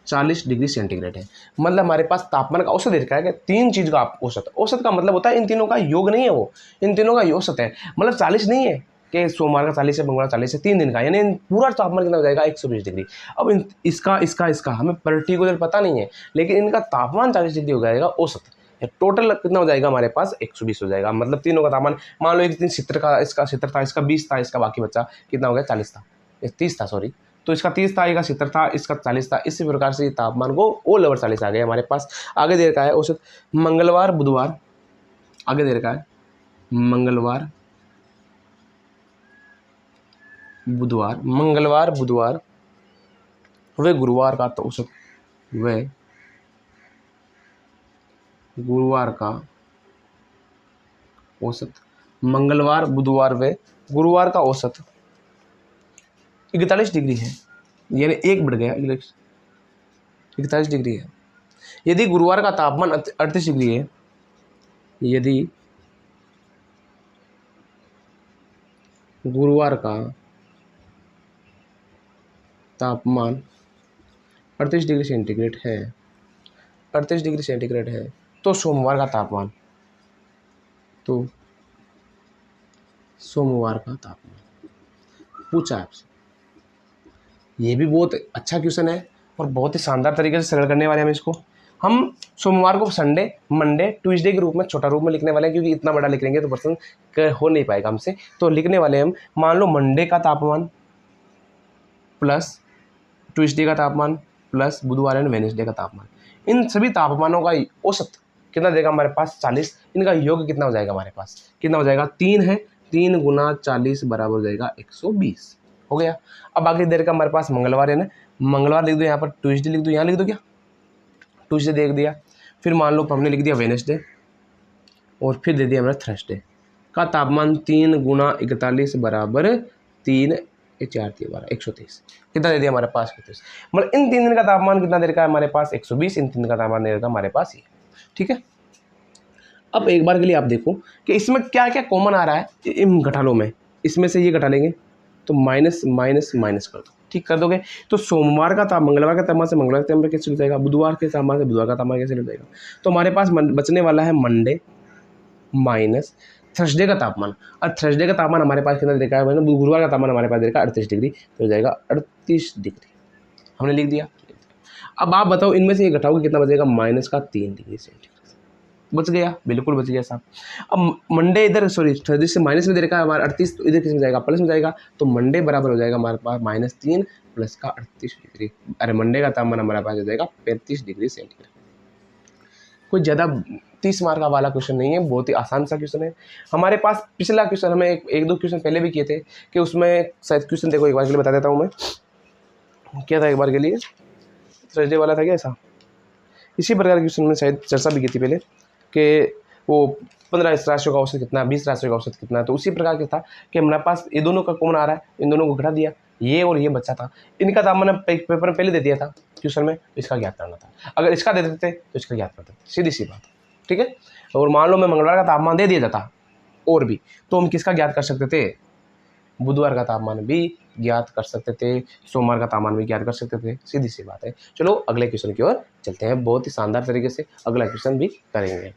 40 डिग्री सेंटीग्रेड है। मतलब हमारे पास तापमान का औसत दे रखा है कि 3 चीज का औसत। औसत का मतलब होता है इन तीनों का योग नहीं है, वो इन तीनों का औसत है। मतलब 40 नहीं है कि सोमवार का 40 है मंगलवार 40 है, 3 दिन का, यानी पूरा तापमान कितना हो जाएगा 120 डिग्री। अब इसका हमें पर्टिकुलर पता नहीं है, लेकिन इनका तापमान 40 डिग्री हो जाएगा औसत। टोटल कितना हो जाएगा हमारे पास 120 हो जाएगा। मतलब तीनों का तापमान, मान लो एक दिन 70 का, इसका 70 था, इसका 20 था, इसका बाकी बचा कितना हो गया 40 था, 30 था सॉरी, तो इसका 30 था, इसका 70 था, इसका 40 था। इसी प्रकार से तापमान को ऑल ओवर 40 आ गया हमारे पास। आगे दे रखा है औसत मंगलवार बुधवार, आगे दे रखा है मंगलवार बुधवार वे गुरुवार का तो औसत, वे गुरुवार का औसत, मंगलवार बुधवार वे गुरुवार का औसत 41 डिग्री है, यानी 1 बढ़ गया, 41 डिग्री है। यदि गुरुवार का तापमान 38 डिग्री है, यदि गुरुवार का तापमान 38 डिग्री सेंटीग्रेड है, 38 डिग्री सेंटीग्रेड है, तो सोमवार का तापमान पूछा आपसे। ये भी बहुत अच्छा क्वेश्चन है और बहुत ही शानदार तरीके से सरल करने वाले हैं हम इसको। हम सोमवार को संडे मंडे ट्यूसडे के रूप में छोटा रूप में लिखने वाले हैं, क्योंकि इतना बड़ा लिख लेंगे तो प्रश्न हो नहीं पाएगा हमसे। तो लिखने वाले हम, मान लो मंडे का तापमान प्लस ट्यूसडे का तापमान प्लस बुधवार एंड वेडनेसडे का तापमान, इन सभी तापमानों का औसत कितना देगा हमारे पास 40। इनका योग कितना हो जाएगा हमारे पास, कितना हो जाएगा 3 है, 3 गुना 40 बराबर हो जाएगा 120 हो गया। अब आगे देर का हमारे पास मंगलवार है ना, मंगलवार लिख दो, यहाँ पर ट्यूसडे लिख दो, यहाँ लिख दो, क्या ट्यूसडे देख दिया। फिर मान लो हमने लिख दिया वेडनेसडे, और फिर दे दिया हमारा थर्सडे का तापमान 3 गुना 41 बराबर 3 4 12 123 कितना दे दिया हमारे पास 123। मतलब इन 3 दिन का तापमान कितना देर का है हमारे पास 120, इन 3 दिन का तापमान देर का हमारे पास ये, ठीक है। अब एक बार के लिए आप देखो कि इसमें क्या क्या कॉमन आ रहा है इन घटालों में, इसमें से ये घटा लेंगे तो माइनस माइनस माइनस कर दो, ठीक कर दोगे। तो सोमवार का तापमान मंगलवार का तापमान से मंगलवार का तापमान कैसे हो जाएगा, बुधवार के तापमान से बुधवार का तापमान कैसे हो जाएगा। तो हमारे पास बचने वाला है मंडे माइनस थर्सडे का तापमान, और थर्सडे का तापमान हमारे पास कितना देखा है, मतलब गुरुवार का तापमान हमारे पास देखा 38 डिग्री, तो हो जाएगा 38 डिग्री, हमने लिख दिया। अब आप बताओ इनमें से ये घटाओगे कितना बचेगा, माइनस का 3 डिग्री सेंटीग्रेड बच गया, बिल्कुल बच गया साहब। अब मंडे इधर सॉरी थर्सडे से माइनस में दे रखा है हमारा 38, तो इधर किस में जाएगा प्लस में जाएगा, तो मंडे बराबर हो जाएगा हमारे पास -3 प्लस का 38 डिग्री। अरे मंडे का तापमान हमारे पास हो जाएगा 35 डिग्री सेंटीग्रेड। कोई ज़्यादा 30 मार्क का वाला क्वेश्चन नहीं है, बहुत ही आसान सा क्वेश्चन है। हमारे पास पिछला क्वेश्चन हमें एक दो क्वेश्चन पहले भी किए थे, कि उसमें शायद क्वेश्चन देखो एक बार के लिए बता देता हूँ मैं, क्या था एक बार के लिए, थर्सडे वाला था क्या ऐसा, इसी प्रकार क्वेश्चन में शायद चर्चा भी की थी पहले, कि वो 15 राशियों का औसत कितना, 20 राशियों का औसत कितना, तो उसी प्रकार के था कि हमारे पास ये दोनों का कौन आ रहा है, इन दोनों को घटा दिया, ये और ये बच्चा था, इनका तापमान पेपर में पहले दे दिया था क्वेश्चन में, इसका ज्ञात करना था। अगर इसका दे देते तो इसका ज्ञात करते, सीधी सी बात, ठीक है। और मान लो मैं मंगलवार का तापमान दे दिया जाता और भी, तो हम किसका ज्ञात कर सकते थे, बुधवार का तापमान भी ज्ञात कर सकते थे, सोमवार का तापमान भी ज्ञात कर सकते थे, सीधी सी बात है। चलो अगले क्वेश्चन की ओर चलते हैं, बहुत ही शानदार तरीके से अगला क्वेश्चन भी करेंगे।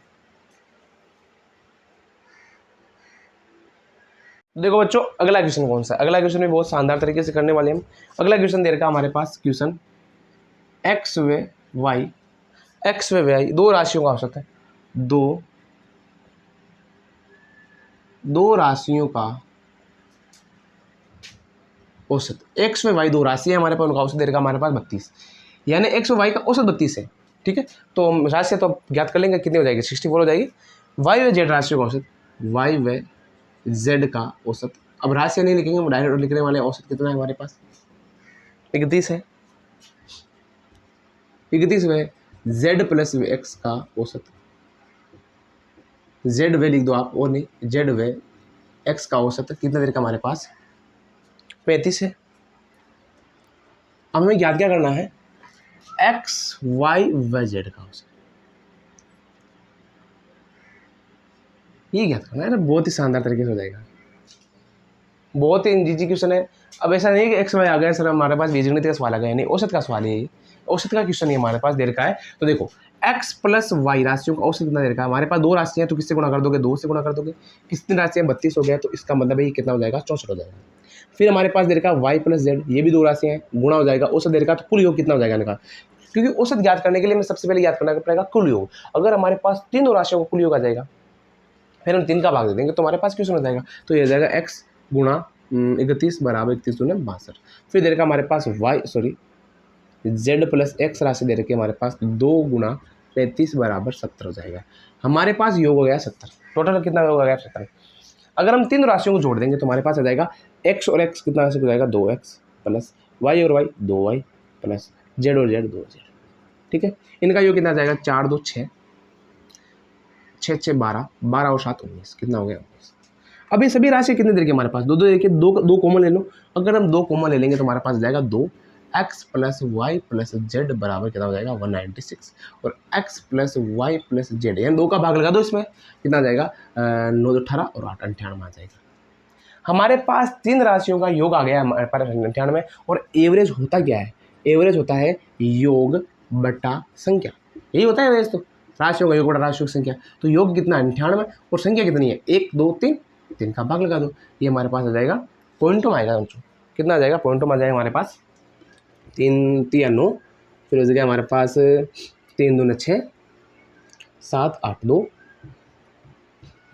देखो बच्चों अगला क्वेश्चन कौन सा, अगला क्वेश्चन भी बहुत शानदार तरीके से करने वाले हम। अगला क्वेश्चन दे रखा हमारे पास क्वेश्चन एक्स व वाई दो राशियों का औसत है, दो राशियों का औसत, एक्स व वाई दो राशि है हमारे पास, उनका औसत दे रखा हमारे पास 32, यानी एक्स व वाई का औसत 32 है, ठीक है। तो हम राशि तो ज्ञात कर लेंगे, कितनी हो जाएगी 64 हो जाएगी। वाई व जेड राशियों का औसत, वाई व जेड का औसत, अब राशि नहीं लिखेंगे, हम डायरेक्ट लिखने वाले औसत कितना है हमारे पास 31 है, 31 व जेड प्लस व एक्स का औसत, जेड व लिख दो आप और नहीं, जेड व एक्स का औसत कितना देर का हमारे पास 35 है। अब हमें याद क्या करना है, एक्स वाई व जेड का औसत, ये ज्ञात करना है ना, बहुत ही शानदार तरीके से हो जाएगा, बहुत ही इजी क्वेश्चन है। अब ऐसा नहीं कि एक्स वाई आ गया सर हमारे पास बीजगणित का सवाल आ गया, नहीं औसत का सवाल है, औसत का क्वेश्चन ही हमारे पास दे रखा है। तो देखो x प्लस वाई राशियों का औसत कितना दे रखा है हमारे पास, दो राशियाँ तो किससे गुणा कर दोगे, 2 से गुणा कर दोगे, कितनी राशियाँ 32 हो गया, तो इसका मतलब है ये कितना हो जाएगा 64 हो जाएगा। फिर हमारे पास दे रखा है y प्लस जेड, ये भी दो राशियाँ हैं, गुणा हो जाएगा, औसत दे रखा है, तो कुल योग कितना हो जाएगा इनका, क्योंकि औसत ज्ञात करने के लिए हमें सबसे पहले याद करना पड़ेगा कुल योग। अगर हमारे पास तीनों राशियों का कुल योग आ जाएगा, फिर हम 3 का भाग दे देंगे तो हमारे पास क्वेश्चन हो जाएगा, तो ये हो जाएगा x गुणा 31 बराबर 31 दूनी 62। फिर दे रखा हमारे पास z प्लस x राशि दे रखी है हमारे पास 2 गुणा 35 बराबर 70 हो जाएगा। हमारे पास योग हो गया 70, टोटल कितना योग हो गया 70। अगर हम 3 राशियों को जोड़ देंगे तो हमारे पास आ जाएगा x और x कितना राशि हो जाएगा 2x प्लस y और y 2y प्लस z और z 2z, ठीक है। इनका योग कितना आ जाएगा 4 2 6 6 6 12 12 और 7 19, कितना हो गया 19। अब ये सभी राशि कितने देर के हमारे पास, दो दो देखिए, दो कॉमन ले लो। अगर हम 2 कॉमन ले लेंगे तो हमारे पास जाएगा 2x plus y plus Z बराबर कितना हो जाएगा 196, और x plus y plus z यानी 2 का भाग लगा दो, इसमें कितना आ जाएगा 9 18 और 8 98 आ जाएगा। हमारे पास 3 राशियों का योग आ गया हमारे पास 98, और एवरेज होता क्या है, एवरेज होता है योग बटा संख्या, यही होता है एवरेज, तो राशियों का योग बटा राशियों की संख्या। तो योग कितना है 98 और संख्या कितनी है 1 2 3, 3 का भाग लगा दो, ये हमारे पास आ जाएगा पॉइंटों में आएगा, कितना आ जाएगा पॉइंटों में आ जाएगा हमारे पास 3 3 9, फिर हो जाएगा हमारे पास 3 2 6 7 8 2,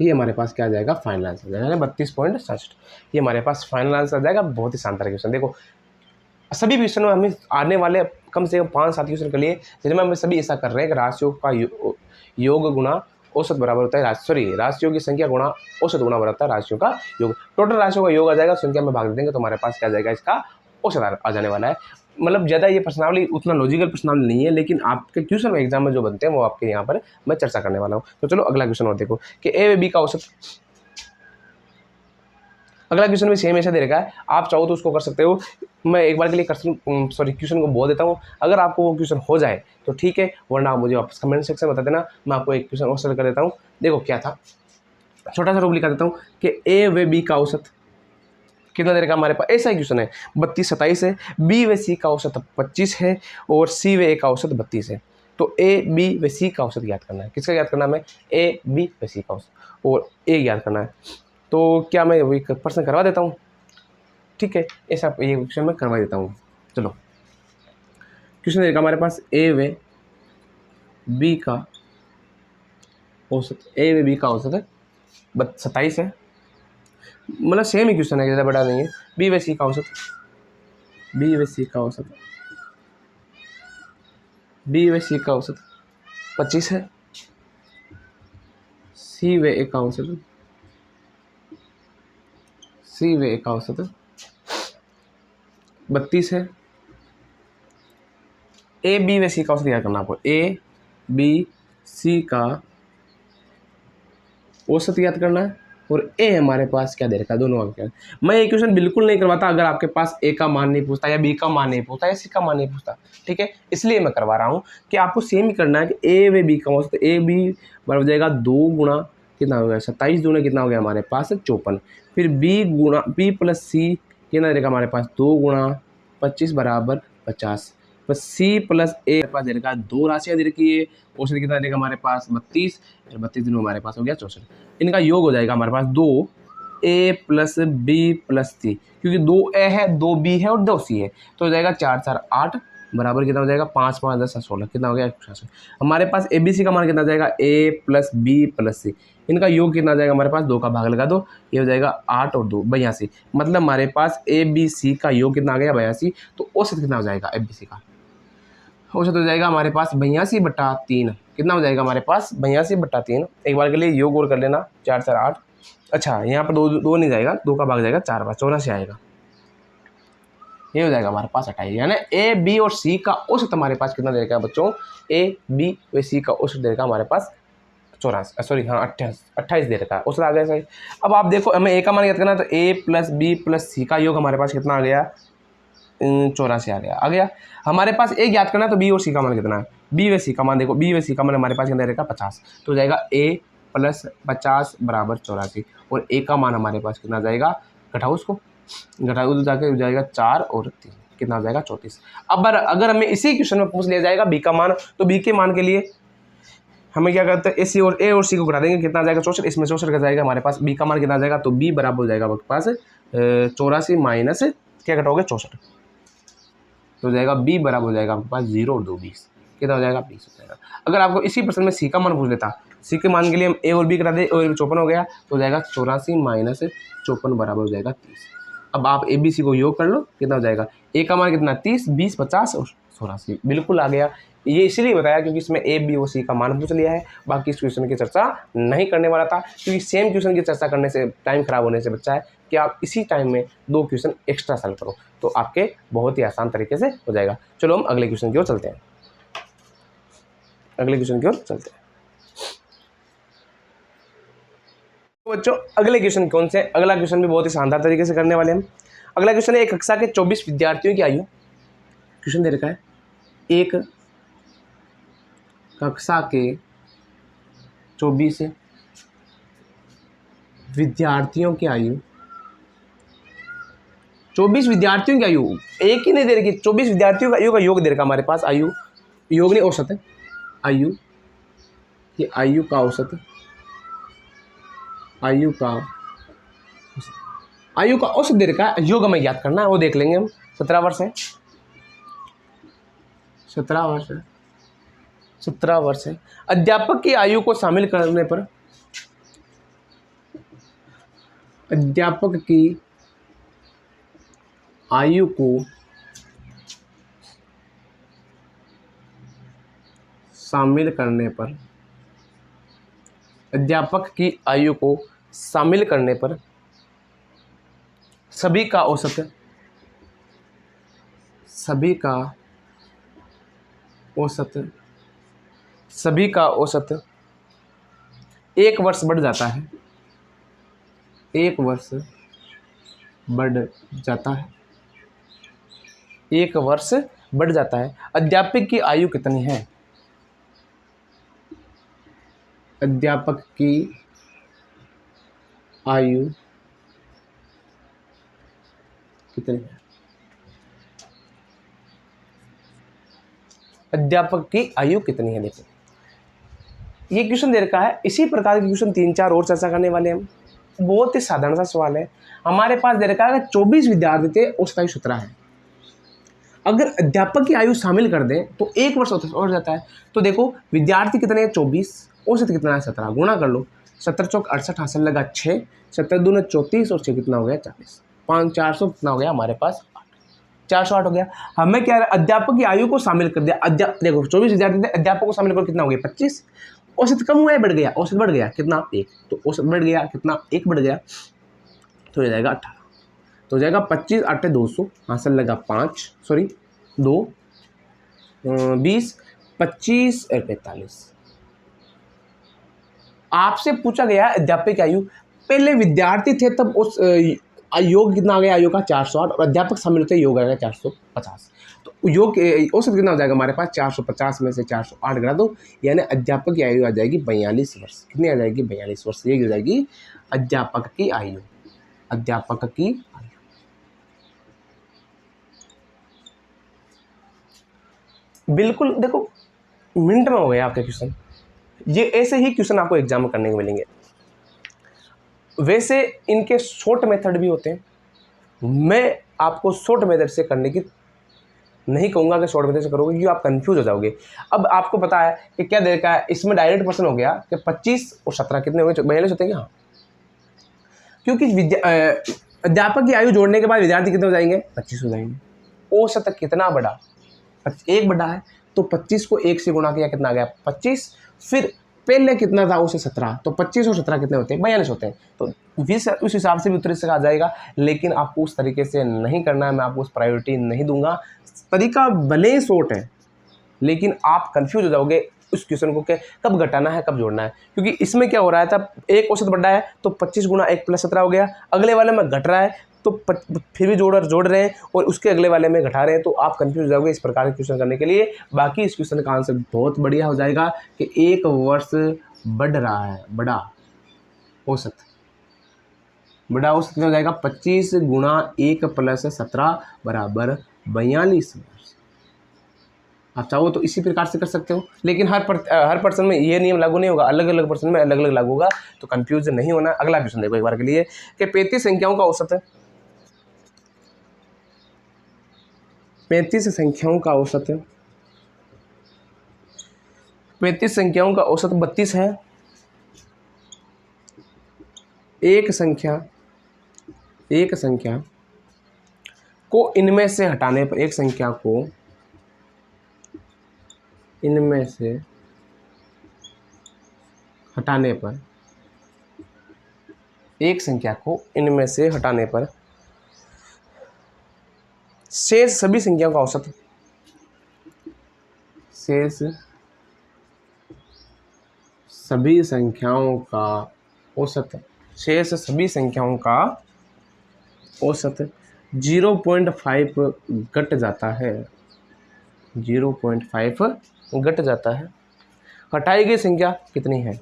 ये हमारे पास क्या आ जाएगा फाइनल आंसर आ जाएगा 32.67, ये हमारे पास फाइनल आंसर आ जाएगा। बहुत ही शानदार क्वेश्चन, देखो सभी क्वेश्चन में हमें आने वाले कम से कम 5-7 क्वेश्चन के लिए जिनमें हम सभी ऐसा कर रहे हैं कि राशियों का योग गुणा औसत बराबर होता है, राशियों की संख्या गुणा औसत गुणा बराबर होता है राशियों का योग। टोटल राशियों का योग आ जाएगा, संख्या में भाग दे देंगे तो हमारे पास क्या आ जाएगा इसका औसत आ जाने वाला है। मतलब ज़्यादा ये प्रश्नावली उतना लॉजिकल प्रश्नावली नहीं है, लेकिन आपके क्वेश्चन में एग्जाम में जो बनते हैं वो आपके यहाँ पर मैं चर्चा करने वाला हूँ। तो चलो अगला क्वेश्चन और देखो कि ए व बी का औसत। अगला क्वेश्चन भी सेम ऐसा दे रखा है, आप चाहो तो उसको कर सकते हो। मैं एक बार के लिए क्वेश्चन को बोल देता हूँ, अगर आपको वो क्वेश्चन हो जाए तो ठीक है, वरना आप मुझे वापस कमेंट सेक्शन में बता देना, मैं आपको एक क्वेश्चन और कर देता हूँ। देखो क्या था, छोटा सा रूप लिखा देता हूँ कि ए व बी का औसत कितना दे रखा हमारे पास, ऐसा ही क्वेश्चन है 32 27 है, बी व सी का औसत 25 है और सी व ए का औसत 32 है। तो ए बी व सी का औसत ज्ञात करना है, किसका ज्ञात करना है हमें, ए बी व सी का औसत और ए ज्ञात करना है। तो क्या मैं वही प्रश्न करवा देता हूँ, ठीक है, ऐसा ये क्वेश्चन मैं करवा देता हूँ। चलो क्वेश्चन देखा हमारे पास ए व बी का औसत, ए व बी का औसत 27 है, मतलब सेम ही क्वेश्चन है, ज़्यादा बड़ा नहीं है। बी व सी का औसत, बी व सी का औसत, बी व सी का औसत 25 है, सी व ए का औसत, सी व ए का औसत 32 है। ए बी व सी का औसत क्या करना आपको, ए बी सी का औसत याद करना है, और ए हमारे पास क्या दे रखा है, दोनों का। मैं ये क्वेश्चन बिल्कुल नहीं करवाता अगर आपके पास ए का मान नहीं पूछता या बी का मान नहीं पूछता या सी का मान नहीं पूछता, ठीक है, इसलिए मैं करवा रहा हूँ कि आपको सेम ही करना है कि ए व बी का औसत, ए बी बराबर हो जाएगा 2 गुणा कितना हो गया 27 दूना कितना हो गया हमारे पास 54, फिर बी गुणा बी प्लस सी कितना देगा हमारे पास 2 गुणा 25 बराबर 50, बस सी प्लस ए पास दे रखा 2 राशियाँ दे रखी है, औसत कितना देगा हमारे पास 32, फिर 32 दिनों हमारे पास हो गया 64। इनका योग हो जाएगा हमारे पास 2 ए प्लस बी प्लस सी, क्योंकि 2 ए है 2 बी है और 2 सी है, तो हो जाएगा 4 4 8 बराबर कितना हो जाएगा 5 5 10 16, कितना हो गया 166। हमारे पास ए बी सी का मान कितना जाएगा ए प्लस बी प्लस सी, इनका योग कितना जाएगा हमारे पास 2 का भाग लगा दो, ये हो जाएगा 8 और 2 82, मतलब हमारे पास ए बी सी का योग कितना आ गया 82। तो औसत कितना हो जाएगा ए बी सी का, औसत हो जाएगा हमारे पास 82/3, कितना हो जाएगा हमारे पास 82/3। एक बार के लिए योग और कर लेना 4 4 8, अच्छा यहाँ पर दो नहीं जाएगा, 2 का भाग जाएगा 4 बार 84 आएगा, ये हो जाएगा हमारे पास 28। यानी ए बी और सी का औसत हमारे पास कितना दे रखा है बच्चों, ए बी व सी का औसत दे रखा है हमारे पास 84 सॉरी हाँ 28 दे रखा है, औसत आ गया सही। अब आप देखो हमें ए का मान याद करना है, तो ए प्लस बी प्लस सी का योग हमारे पास कितना आ गया 84 आ गया। हमारे पास ए याद करना है तो बी और सी का मान कितना है, बी व सी का मान देखो, बी व सी का मान हमारे पास कितना दे रखा है 50, तो हो जाएगा ए प्लस 50 बराबर 84 और ए का मान हमारे पास कितना आ जाएगा, घटाओ उसको, घटाओ तो जाके हो जाएगा 4 और 3 कितना आ जाएगा 34। अब अगर हमें इसी क्वेश्चन में पूछ लिया जाएगा बी का मान, तो बी के मान के लिए हमें क्या करते हैं, ए और सी को घटा देंगे, कितना आ जाएगा 64, इसमें 64 का जाएगा हमारे पास, बी का मान कितना आ जाएगा, तो बी बराबर हो जाएगा आपके पास 84 माइनस क्या घटाओगे 64, तो हो जाएगा बी बराबर हो जाएगा आपके पास 0 और 2 20, कितना हो जाएगा 20 हो जाएगा। अगर आपको इसी प्रश्न में सी का मान पूछ लेता, सी के मान के लिए हम ए और बी करा दे, और 54 हो गया तो हो जाएगा 84 माइनस 54 बराबर हो जाएगा 30। अब आप ए बी सी को योग कर लो, कितना हो जाएगा, ए का मान कितना 30, 20, 50 और 84 बिल्कुल आ गया। ये इसलिए बताया क्योंकि इसमें ए बी और सी का मान पूछ लिया है, बाकी इस क्वेश्चन की चर्चा नहीं करने वाला था, क्योंकि सेम क्वेश्चन की चर्चा करने से टाइम खराब होने से बच्चा है कि आप इसी टाइम में 2 क्वेश्चन एक्स्ट्रा सॉल्व करो, तो आपके बहुत ही आसान तरीके से हो जाएगा। चलो हम अगले क्वेश्चन की ओर चलते हैं, अगले क्वेश्चन की ओर चलते हैं। तो बच्चों अगले क्वेश्चन कौन से, अगला क्वेश्चन भी बहुत ही शानदार तरीके से करने वाले हम। अगला क्वेश्चन है, एक कक्षा के 24 विद्यार्थियों की आयु, क्वेश्चन दे रखा है, एक कक्षा के 24 विद्यार्थियों की आयु, 24 विद्यार्थियों की आयु, एक ही नहीं दे रखी, 24 विद्यार्थियों का आयु का योग दे रखा हमारे पास, आयु योग नहीं औसत है, आयु ये आयु का औसत, आयु का औसत दे रखा है, योग हमें याद करना है, वो देख लेंगे हम। 17 वर्ष है, 17 वर्ष है, 17 वर्ष है। अध्यापक की आयु को शामिल करने पर, अध्यापक की आयु को शामिल करने पर, अध्यापक की आयु को शामिल करने पर सभी का औसत, सभी का औसत, सभी का औसत 1 वर्ष बढ़ जाता है, 1 वर्ष बढ़ जाता है, 1 वर्ष बढ़ जाता है। अध्यापक की आयु कितनी है, अध्यापक की आयु कितनी है, अध्यापक की आयु कितनी है। देखो ये क्वेश्चन दे रखा है, इसी प्रकार के क्वेश्चन 3-4 और चर्चा करने वाले हैं। बहुत ही साधारण सा सवाल है, हमारे पास दे रखा है 24 विद्यार्थी थे, औसत आयु 17 है। अगर अध्यापक की आयु शामिल कर दें तो 1 वर्ष और जाता है। तो देखो विद्यार्थी कितने हैं 24, औसत कितना है 17, गुणा कर लो, 17 चौक 68, हासिल लगा 6, 17 दूनी 34 और 6 कितना हो गया 40, 5 400 कितना हो गया हमारे पास 408 हो गया। हमें क्या है, अध्यापक की आयु को शामिल कर दिया, देखो 24 विद्यार्थी थे, अध्यापक को शामिल कर कितना हो गया 25, औसत कम हुआ है बढ़ गया, औसत बढ़ गया कितना 1, तो औसत बढ़ गया कितना 1 बढ़ गया, तो हो जाएगा 18, तो हो जाएगा 25 8 200, हासिल लगा 5 सॉरी 2 20 25 और 45। आपसे पूछा गया अध्यापक की आयु, पहले विद्यार्थी थे तब उस योग कितना आ गया आयु का 408, और अध्यापक शामिल होते योग आ गया 450, तो योग औसत कितना हो जाएगा हमारे पास 450 में से 408 घटा दो, यानी अध्यापक की आयु आ जाएगी 42 वर्ष। कितनी आ जाएगी 42 वर्ष, ये हो जाएगी अध्यापक की आयु, अध्यापक की आयु। बिल्कुल देखो मिनट में हो गया आपके क्वेश्चन, ये ऐसे ही क्वेश्चन आपको एग्जाम में करने को मिलेंगे। वैसे इनके शॉर्ट मेथड भी होते हैं, मैं आपको शॉर्ट मेथड से करने की नहीं कहूँगा कि शॉर्ट मेथड से करोगे, क्योंकि आप कंफ्यूज हो जाओगे। अब आपको पता है कि क्या दे रखा है, इसमें डायरेक्ट क्वेश्चन हो गया कि 25 और 17 कितने हो गए 42 होते हैं। हाँ, क्योंकि अध्यापक की आयु जोड़ने के बाद विद्यार्थी कितने हो जाएंगे 25 हो जाएंगे। औसत कितना बढ़ा 1 बढ़ा है, तो 25 को 1 से गुणा किया कितना आ गया 25, फिर पहले कितना था उसे 17, तो 25 और 17 कितने होते हैं 42 होते हैं, तो उस हिसाब से भी उत्तर इसका आ जाएगा। लेकिन आपको उस तरीके से नहीं करना है, मैं आपको उस प्रायोरिटी नहीं दूंगा। तरीका भले ही शॉर्ट है लेकिन आप कंफ्यूज हो जाओगे उस क्वेश्चन को कि कब घटाना है कब जोड़ना है, क्योंकि इसमें क्या हो रहा है था, एक औसत बढ़ा है तो 25 गुना 1 + 17 हो गया, अगले वाले में घट रहा है तो फिर भी जोड़ रहे हैं और उसके अगले वाले में घटा रहे हैं, तो आप कंफ्यूज हो जाओगे इस प्रकार के क्वेश्चन करने के लिए। बाकी इस क्वेश्चन का आंसर बहुत बढ़िया हो जाएगा कि 1 वर्ष बढ़ रहा है, बड़ा औसत, बड़ा औसत कितना हो जाएगा 25 गुणा 1 प्लस 17 बराबर 42 वर्ष। आप चाहो तो इसी प्रकार से कर सकते हो, लेकिन हर पर्सन में ये नियम लागू नहीं होगा, अलग अलग पर्सन में अलग अलग लागू होगा, तो कंफ्यूज नहीं होना। अगला क्वेश्चन देखो एक बार के लिए कि 35 संख्याओं का औसत है, 35 संख्याओं का औसत है, 35 संख्याओं का औसत 32 है। एक संख्या को इनमें से हटाने पर, एक संख्या को इनमें से हटाने पर, एक संख्या को इनमें से हटाने पर शेष सभी संख्याओं का औसत, शेष सभी संख्याओं का औसत, शेष सभी संख्याओं का औसत 0.5 घट जाता है, 0.5 घट जाता है। हटाई गई संख्या कितनी है,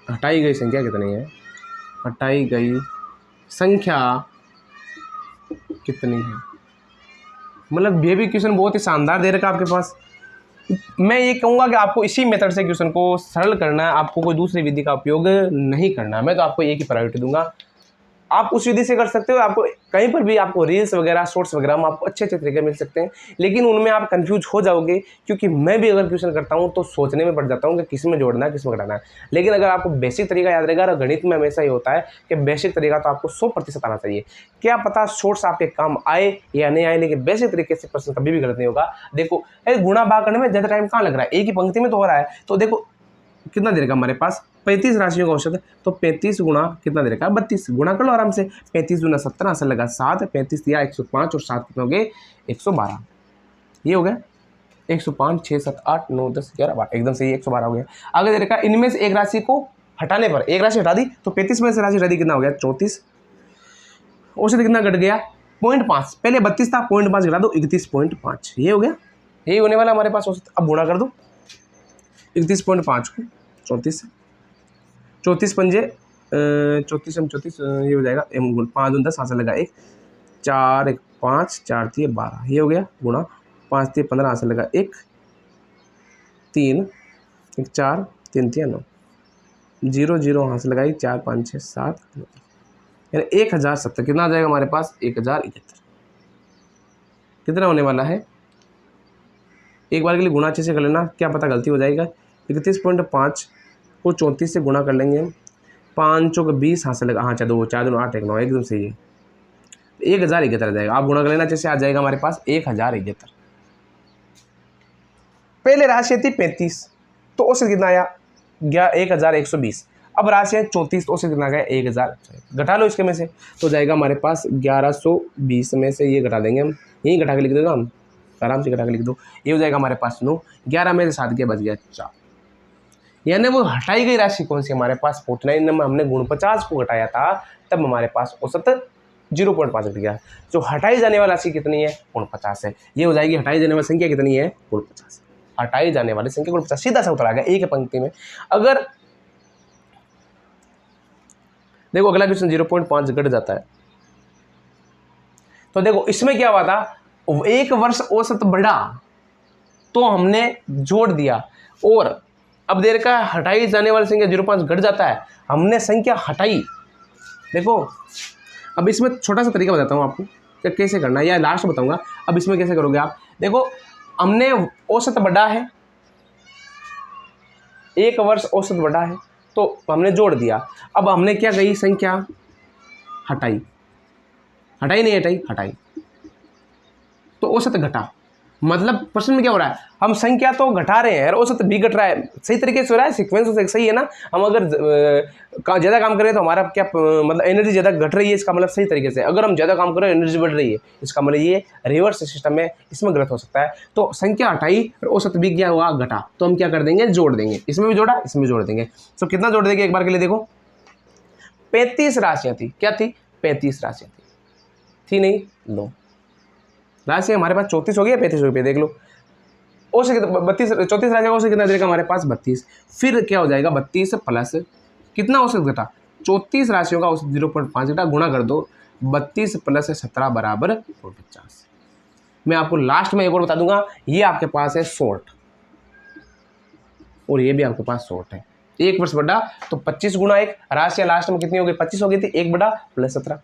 हटाई गई संख्या कितनी है, हटाई गई संख्या कितनी है। मतलब ये भी क्वेश्चन बहुत ही शानदार दे रखा है आपके पास। मैं ये कहूँगा कि आपको इसी मेथड से क्वेश्चन को सरल करना है, आपको कोई दूसरी विधि का उपयोग नहीं करना। मैं तो आपको एक ही प्रायोरिटी दूंगा, आप उस विधि से कर सकते हो। आपको कहीं पर भी आपको रील्स वगैरह शॉर्ट्स वगैरह में आपको अच्छे अच्छे तरीके मिल सकते हैं, लेकिन उनमें आप कंफ्यूज हो जाओगे, क्योंकि मैं भी अगर क्वेश्चन करता हूं तो सोचने में पड़ जाता हूं कि किस में जोड़ना है किस में घटाना है। लेकिन अगर आपको बेसिक तरीका याद रहेगा, और गणित में हमेशा ये होता है कि बेसिक तरीका तो आपको 100% आना चाहिए। क्या पता शॉर्ट्स आपके काम आए या नहीं आए, लेकिन बेसिक तरीके से प्रश्न कभी भी गलत नहीं होगा। देखो गुणा भाग करने में ज़्यादा टाइम कहाँ लग रहा है, एक ही पंक्ति में तो हो रहा है। तो देखो कितना दे रखा हमारे पास 35 राशियों का औसत है, तो 35 गुणा कितना दे रखा है 32, गुणा कर लो आराम से। 35 गुना 17 से लगा 7, 35 दिया 105 और 7 कितने हो गए 112, ये हो गया 105 6 7 8 9 10 11 12, एकदम सही 112 हो गया। आगे दे रखा है इनमें से एक राशि को हटाने पर, एक राशि हटा दी तो 35 में से राशि हटा दी कितना हो गया 34, औसत कितना घट गया 0.5, पहले 32 था 0.5 घटा दो 31.5, ये हो गया, यही होने वाला हमारे पास औसत। अब गुणा कर दो 31.5 को 34 से, 34 पंजे 34 हम 34 ये हो जाएगा 5 10 5 से लगा 1 4 1 5 4 3 12, ये हो गया गुणा 5 3 15 से लगा 1 3 1 4 3 3 9 0 0 यहाँ से लगाई 4 5 6 7 यानी 1070 कितना आ जाएगा हमारे पास 1071, कितना होने वाला है। एक बार के लिए गुणा अच्छे से कर लेना, क्या पता गलती हो जाएगा। 31.5 को 34 से गुणा कर लेंगे, 5 चौक 20 यहाँ से लगा, हाँ 4 2 4 2 8 1 9 एकदम सही है, 1071 आ जाएगा। आप गुणा कर लेना अच्छे से, आ जाएगा हमारे पास 1071। पहले राशि थी 35 तो औसत कितना आया 1120, अब राशि है 34 तो औसत कितना गया 1000, घटा लो इसके में से तो जाएगा हमारे पास 1120 में से ये घटा देंगे हम, यही घटा के लिख देगा हम, आराम से घटा के लिख दो, ये हो जाएगा हमारे पास 9, 11 में से 7 के बच गया 4, यानी वो हटाई गई राशि कौन सी हमारे पास 49 में हमने गुण 50 को घटाया था, तब हमारे पास औसत 0.5 घट गया। जो हटाई जाने वाली राशि कितनी है गुण 50 है, ये हो जाएगी हटाई जाने वाली संख्या कितनी है गुण 50, हटाई जाने वाली संख्या गुण 50, सीधा सा उत्तर आ गया एक पंक्ति में। अगर देखो अगला क्वेश्चन 0.5 घट जाता है, तो देखो इसमें क्या हुआ था, एक वर्ष औसत बढ़ा तो हमने जोड़ दिया, और अब देर का हटाई जाने वाली संख्या 0.5 घट जाता है, हमने संख्या हटाई। देखो अब इसमें छोटा सा तरीका बताता हूँ आपको कि कैसे करना है, या लास्ट बताऊंगा। अब इसमें कैसे करोगे आप, देखो हमने औसत बढ़ा है, एक वर्ष औसत बढ़ा है तो हमने जोड़ दिया, अब हमने क्या कही संख्या हटाई, हटाई नहीं हटाई हटाई, तो औसत घटा। मतलब प्रश्न में क्या हो रहा है, हम संख्या तो घटा रहे हैं और औसत भी घट रहा है, सही तरीके से हो रहा है, सीक्वेंस से सही है ना। हम अगर ज़्यादा काम करें तो हमारा क्या मतलब एनर्जी ज़्यादा घट रही है, इसका मतलब सही तरीके से। अगर हम ज़्यादा काम करें एनर्जी बढ़ रही है, इसका मतलब ये रिवर्स सिस्टम है, इसमें गलत हो सकता है। तो संख्या हटाई और औसत भी क्या हुआ घटा, तो हम क्या कर देंगे जोड़ देंगे, इसमें भी जोड़ा इसमें भी जोड़ देंगे। तो कितना जोड़ देंगे एक बार के लिए देखो, 35 राशियाँ थी, क्या थी 35 राशियाँ थी नहीं लो, राशि हमारे पास 34 हो गया 35 रुपये देख लो, औसत 34 राशि का औसत कितना देगा हमारे पास 32। फिर क्या हो जाएगा 32 प्लस कितना औसत घटा 34 राशियों का औसत 0.5 घटा, गुणा कर दो 32 प्लस 17 बराबर 50। मैं आपको लास्ट में एक और बता दूंगा, ये आपके पास है शॉर्ट और ये भी आपके पास शॉर्ट है। 1 वर्ष बड़ा तो 25 गुणा 1, राशि लास्ट में कितनी हो गई 25 हो गई थी, 1 बड़ा प्लस 17,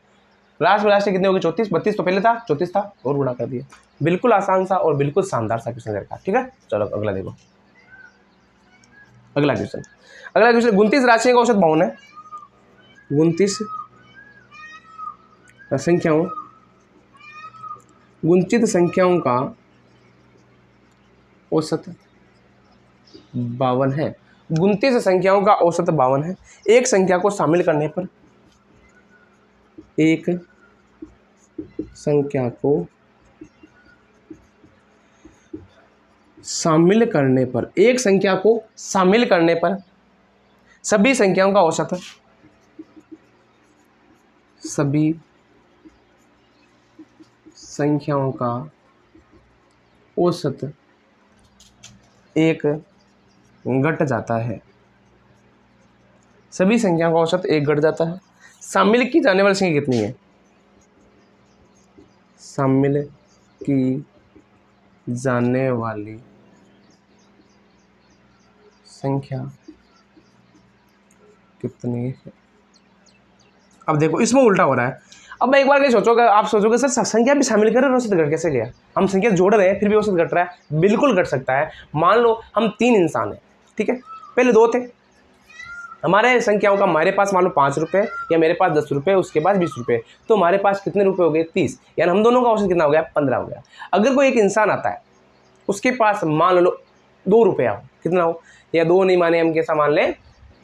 लास्ट में राशि कितनी होगी 34, 32 तो पहले था 34 था और गुणा कर दिया। बिल्कुल आसान सा और बिल्कुल शानदार सा क्वेश्चन का। ठीक है, चलो अगला देखो। अगला क्वेश्चन 29 राशियों का औसत 52 है। 29 संख्याओं, गुंचित संख्याओं का औसत 52 है। 29 संख्याओं का औसत 52 है। एक संख्या को शामिल करने पर, एक संख्या को शामिल करने पर, एक संख्या को शामिल करने पर सभी संख्याओं का औसत, सभी संख्याओं का औसत 1 घट जाता है। सभी संख्याओं का औसत 1 घट जाता है। शामिल की जाने वाली संख्या कितनी है? शामिल की जाने वाली संख्या कितनी है? अब देखो इसमें उल्टा हो रहा है। अब एक बार क्या सोचोगे, आप सोचोगे सर संख्या भी शामिल कर रहे हैं, औसत घट कैसे गया? हम संख्या जोड़ रहे हैं फिर भी औसत घट रहा है। बिल्कुल घट सकता है। मान लो हम 3 इंसान हैं, ठीक है, पहले 2 थे, हमारे संख्याओं का, हमारे पास मान लो 5 रुपये या मेरे पास 10 रुपये, उसके पास 20 रुपये, तो हमारे पास कितने रुपये हो गए 30, यानी हम दोनों का औसत कितना हो गया 15 हो गया। अगर कोई एक इंसान आता है उसके पास मान लो 2 रुपया हो, कितना हो, या 2 नहीं माने हम कैसा मान लें